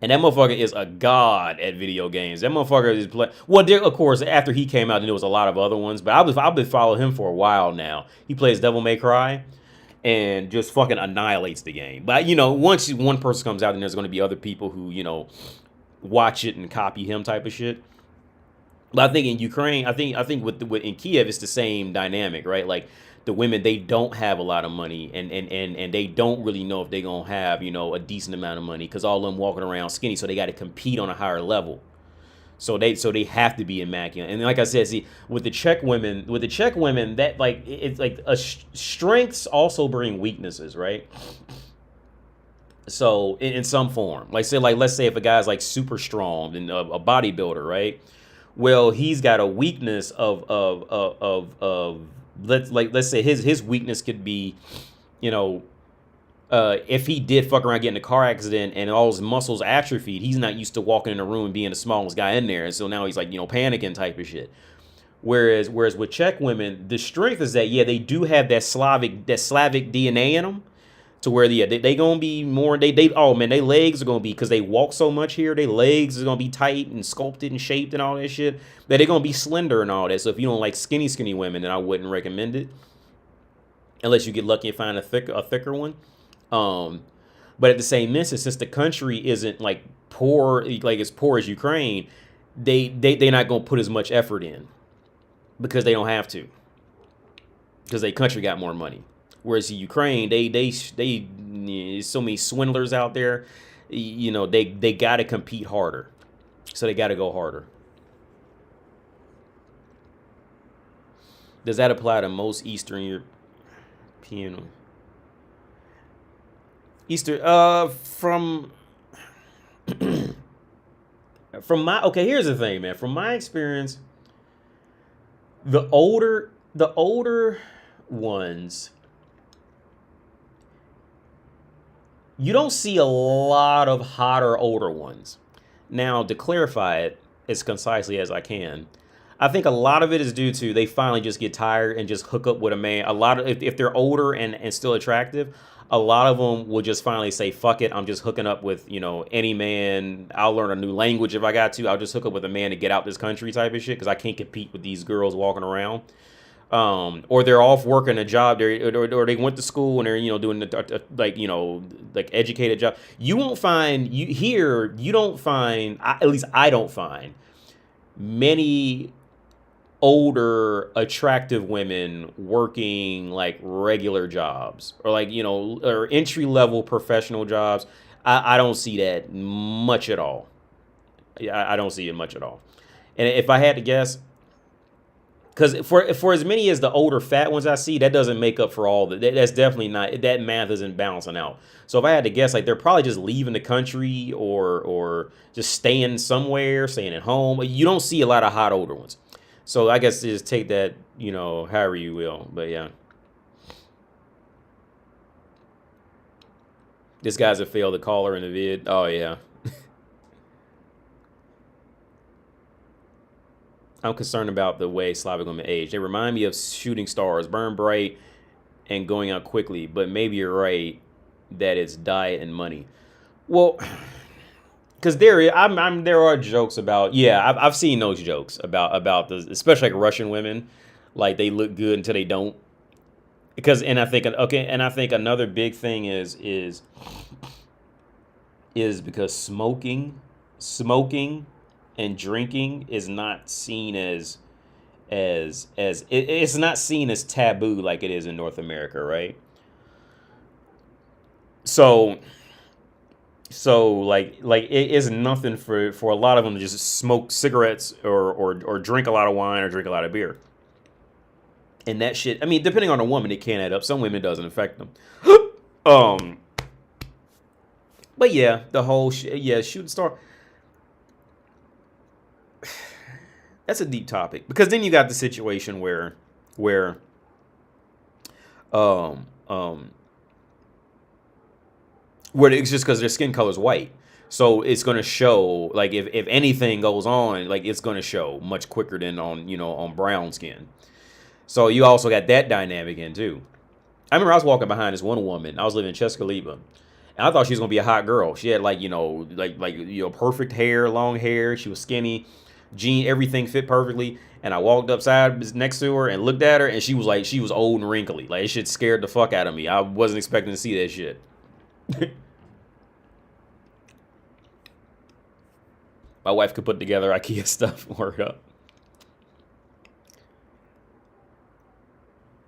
And that motherfucker is a god at video games. That motherfucker is well, there, of course, after he came out, there was a lot of other ones. But I've been following him for a while now. He plays Devil May Cry and just fucking annihilates the game. But, you know, once one person comes out, then there's going to be other people who, you know, watch it and copy him type of shit. But I think in Ukraine, I think in Kiev, it's the same dynamic, right? Like, the women, they don't have a lot of money, and they don't really know if they're going to have, you know, a decent amount of money, because all of them walking around skinny, so they got to compete on a higher level. So they have to be immaculate. And like I said, see, with the Czech women, that, like, it's like strengths also bring weaknesses, right? So in some form, let's say if a guy's like super strong and a bodybuilder, right? Well, he's got a weakness of let's say his weakness could be, you know, if he did fuck around getting a car accident and all his muscles atrophied, he's not used to walking in a room and being the smallest guy in there, and so now he's like, you know, panicking type of shit. Whereas with Czech women, the strength is that, yeah, they do have that Slavic DNA in them, to where they gonna be more, oh man, their legs are gonna be, because they walk so much here, their legs are gonna be tight and sculpted and shaped and all that shit, that they're gonna be slender and all that. So if you don't like skinny women, then I wouldn't recommend it, unless you get lucky and find a thicker one. But at the same instance, since the country isn't like poor, like as poor as Ukraine, they're not gonna put as much effort in, because they don't have to, because their country got more money. Whereas in Ukraine, they so many swindlers out there, you know, they got to compete harder. So they got to go harder. Does that apply to most Eastern European? From my, okay, here's the thing, man. From my experience, the older ones, you don't see a lot of hotter older ones. Now, to clarify it as concisely as I can, I think a lot of it is due to they finally just get tired and just hook up with a man. A lot of, if they're older and still attractive, a lot of them will just finally say, fuck it, I'm just hooking up with, you know, any man. I'll learn a new language if I got to. I'll just hook up with a man to get out this country type of shit, because I can't compete with these girls walking around. Or they're off working a job, or they went to school and they're, you know, doing the, like, you know, like educated job. You won't find, you don't find, at least I don't find many older attractive women working like regular jobs, or like, you know, or entry level professional jobs. I don't see that much at all. I don't see it much at all. And if I had to guess, Because for as many as the older fat ones I see, that doesn't make up for all that's definitely not, that math isn't balancing out. So if I had to guess, like they're probably just leaving the country or just staying somewhere, staying at home. You don't see a lot of hot older ones. So I guess just take that, you know, however you will. But yeah. This guy's a failed caller in the vid. Oh yeah. I'm concerned about the way Slavic women age. They remind me of shooting stars, burn bright and going out quickly. But maybe you're right that it's diet and money. Well, because there are jokes about, yeah, I've seen those jokes about the, especially like Russian women, like they look good until they don't. And I think another big thing is because smoking and drinking is not seen as it's not seen as taboo like it is in North America, right? So like it is nothing for a lot of them to just smoke cigarettes or drink a lot of wine or drink a lot of beer. And that shit, I mean, depending on the woman, it can add up. Some women it doesn't affect them. But yeah, the whole shooting star. That's a deep topic, because then you got the situation where it's just because their skin color is white, so it's gonna show, like if anything goes on, like it's gonna show much quicker than on brown skin. So you also got that dynamic in too. I remember I was walking behind this one woman. I was living in Chescaliba, and I thought she was gonna be a hot girl. She had like perfect hair, long hair. She was skinny, everything fit perfectly. And I walked upside next to her and looked at her, and she was old and wrinkly. Like, it shit scared the fuck out of me. I wasn't expecting to see that shit. My wife could put together IKEA stuff. Word up.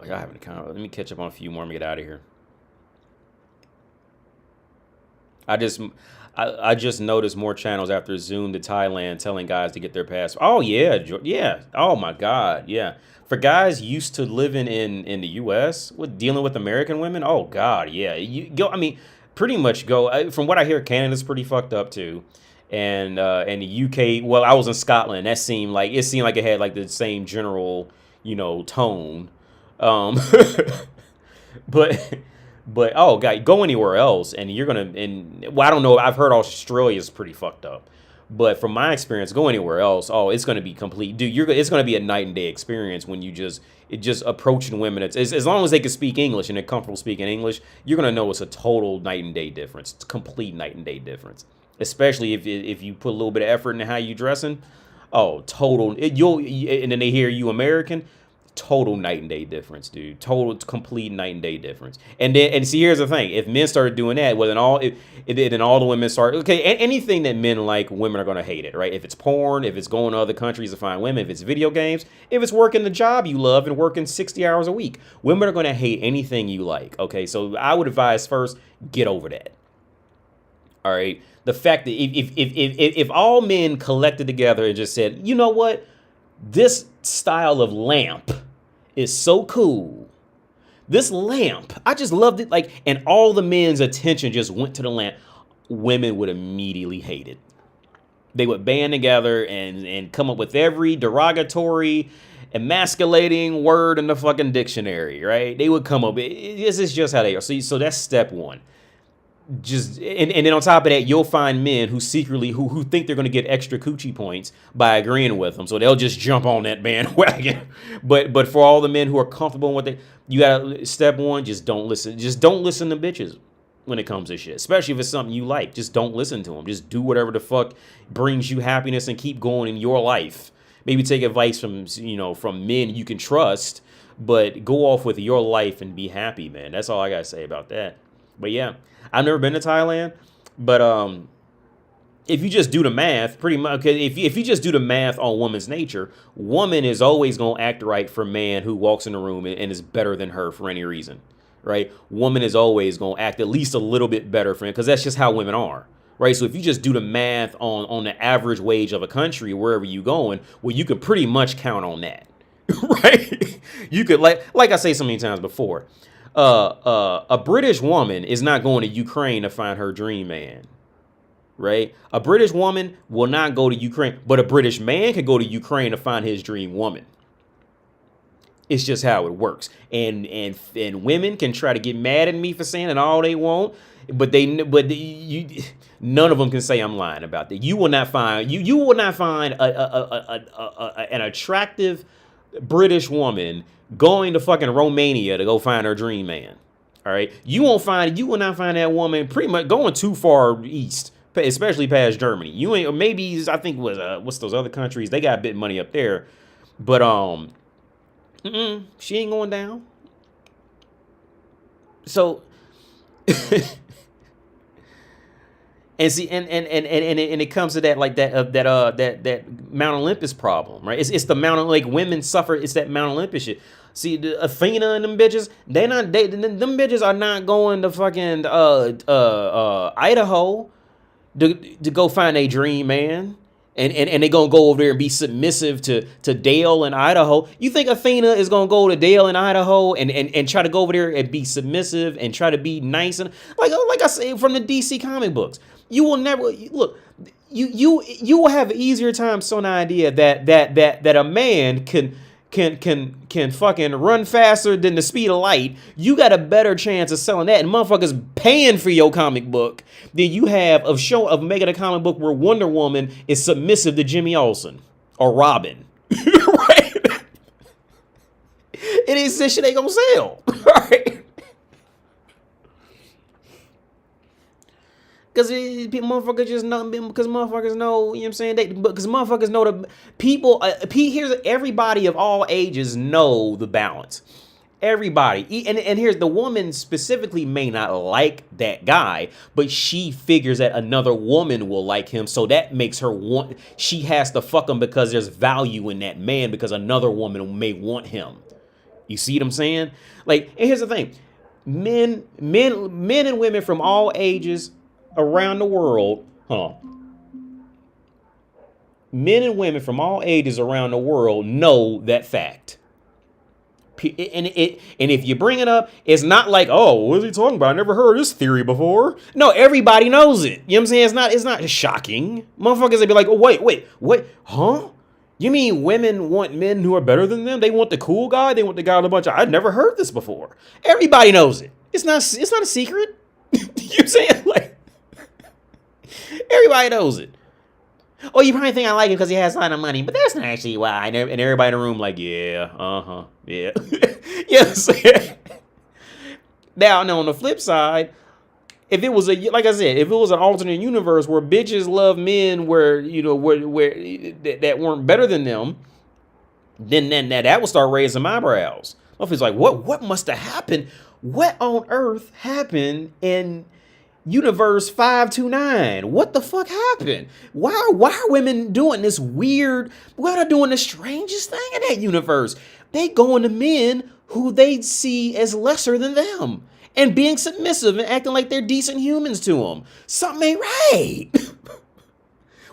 Like, I haven't kind of, let me catch up on a few more and get out of here. I just noticed more channels after Zoom to Thailand telling guys to get their passport. Oh yeah, yeah. Oh my God, yeah. For guys used to living in the U.S. with dealing with American women, oh God, yeah. You go. I mean, pretty much go. From what I hear, Canada's pretty fucked up too, and the UK. Well, I was in Scotland. It seemed like it had like the same general, tone. But oh God, go anywhere else and you're gonna, I don't know, I've heard Australia's pretty fucked up, but from my experience, go anywhere else, oh, it's gonna be complete, dude. It's gonna be a night and day experience when you just approaching women. It's as long as they can speak English and they're comfortable speaking English, you're gonna know it's a total night and day difference. It's a complete night and day difference, especially if you put a little bit of effort into how you dressing. Oh, total. And then they hear you American. Total night and day difference, dude. Total, complete night and day difference. And see, here's the thing: if men started doing that, well, then all the women start. Okay, anything that men like, women are gonna hate it, right? If it's porn, if it's going to other countries to find women, if it's video games, if it's working the job you love and working 60 hours a week, women are gonna hate anything you like. Okay, so I would advise first, get over that. All right, the fact that if all men collected together and just said, you know what, this style of lamp is so cool. This lamp, I just loved it. Like, and all the men's attention just went to the lamp. Women would immediately hate it. They would band together and come up with every derogatory, emasculating word in the fucking dictionary, right? They would come up. This is just how they are. So that's step one. Just and then on top of that, you'll find men who secretly who think they're going to get extra coochie points by agreeing with them, so they'll just jump on that bandwagon. But for all the men who are comfortable in what you got, step one, just don't listen. Just don't listen to bitches when it comes to shit, especially if it's something you like. Just don't listen to them. Just do whatever the fuck brings you happiness and keep going in your life. Maybe take advice from men you can trust, but go off with your life and be happy, man. That's all I gotta say about that. But yeah, I've never been to Thailand, but if you just do the math, pretty much, okay, if you just do the math on woman's nature, woman is always gonna act right for man who walks in the room and is better than her for any reason, right? Woman is always gonna act at least a little bit better for him, because that's just how women are, right? So if you just do the math on the average wage of a country, wherever you going, well, you can pretty much count on that. right? You could like I say so many times before, a British woman is not going to Ukraine to find her dream man, right? A British woman will not go to Ukraine, but a British man can go to Ukraine to find his dream woman. It's just how it works. And women can try to get mad at me for saying it all they want, but none of them can say I'm lying about that. You will not find an attractive British woman going to fucking Romania to go find her dream man. All right, you will not find that woman pretty much going too far east, especially past Germany. You ain't, or maybe I think what's those other countries? They got a bit of money up there, but she ain't going down. So, and see, and it comes to that like that Mount Olympus problem, right? It's the Mount, like women suffer. It's that Mount Olympus shit. See, the Athena and them bitches, them bitches are not going to fucking Idaho to go find a dream man. And they gonna go over there and be submissive to Dale in Idaho. You think Athena is gonna go to Dale in Idaho and try to go over there and be submissive and try to be nice, and like I say from the DC comic books, you will never look. You will have an easier time selling the idea that a man can fucking run faster than the speed of light. You got a better chance of selling that and motherfuckers paying for your comic book than you have of making a comic book where Wonder Woman is submissive to Jimmy Olsen or Robin. Right? It is this shit they gonna sell. Right? Because motherfuckers just know, because motherfuckers know, you know what I'm saying? Because motherfuckers know the people, here's everybody of all ages know the balance. Everybody. And here's the woman specifically may not like that guy, but she figures that another woman will like him. So that makes her want, she has to fuck him because there's value in that man because another woman may want him. You see what I'm saying? Like, and here's the thing. Men and women from all ages around the world, men and women from all ages around the world know that fact. And if you bring it up, it's not like, oh, what is he talking about? I never heard this theory before. No, everybody knows it. You know what I'm saying? It's not shocking. Motherfuckers, they be like, oh, wait, huh? You mean women want men who are better than them? They want the cool guy? They want the guy with a bunch of, I've never heard this before. Everybody knows it. It's not a secret. You know what I'm saying? Like, everybody knows it. Oh, you probably think I like him because he has a lot of money, but that's not actually why. And everybody in the room like, yeah. You know what I'm saying? Now, on the flip side, if it was like I said, if it was an alternate universe where bitches love men where that weren't better than them, then that would start raising my eyebrows. It's like, what must have happened? What on earth happened in Universe 529? What the fuck happened? Why are women doing this weird? Why are they doing the strangest thing in that universe? They going to men who they see as lesser than them and being submissive and acting like they're decent humans to them. Something ain't right.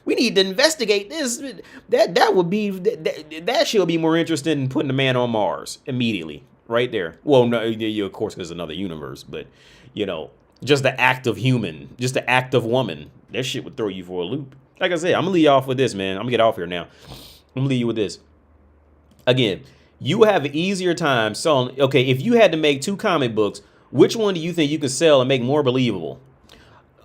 We need to investigate this. That should be more interested in putting a man on Mars immediately, right there. Well, no, of course, there's another universe, but just the act of human, just the act of woman, that shit would throw you for a loop. Like I said, I'm gonna leave you off with this, man. I'm gonna get off here now. I'm gonna leave you with this. Again, you have an easier time selling. Okay, if you had to make 2 comic books, which one do you think you can sell and make more believable?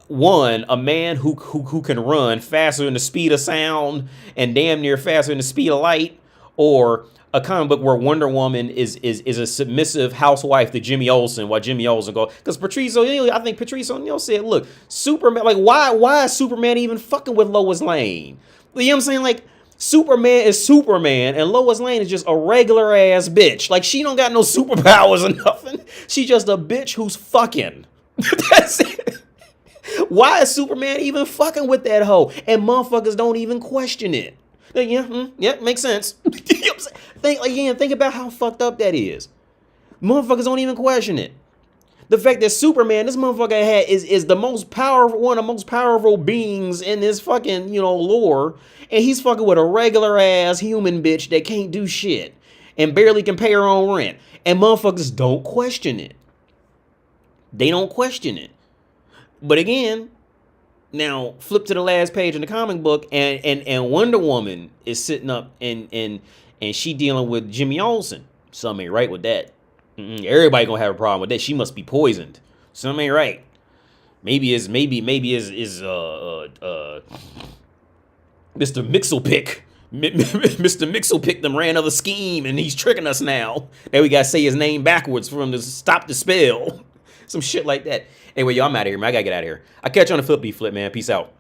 One, a man who can run faster than the speed of sound and damn near faster than the speed of light, or a comic book where Wonder Woman is a submissive housewife to Jimmy Olsen, while Jimmy Olsen because Patrice O'Neal, I think Patrice O'Neal said, look, Superman, like why is Superman even fucking with Lois Lane? You know what I'm saying? Like, Superman is Superman and Lois Lane is just a regular ass bitch. Like, she don't got no superpowers or nothing. She's just a bitch who's fucking. That's it. Why is Superman even fucking with that hoe? And motherfuckers don't even question it. Yeah, makes sense. You know what I'm saying? Think about how fucked up that is. Motherfuckers don't even question it. The fact that Superman, this motherfucker is the most powerful, one of the most powerful beings in this fucking, lore, and he's fucking with a regular ass human bitch that can't do shit. and barely can pay her own rent. And motherfuckers don't question it. They don't question it. But again, now flip to the last page in the comic book, and Wonder Woman is sitting up and she dealing with Jimmy Olsen. Something ain't right with that. Everybody gonna have a problem with that. She must be poisoned. Something ain't right. Maybe Mr. Mixelpick. Mr. Mixelpick them ran another scheme and he's tricking us now. Now we gotta say his name backwards for him to stop the spell. Some shit like that. Anyway, y'all, I'm out of here, man. I gotta get out of here. I'll catch you on the flip, man. Peace out.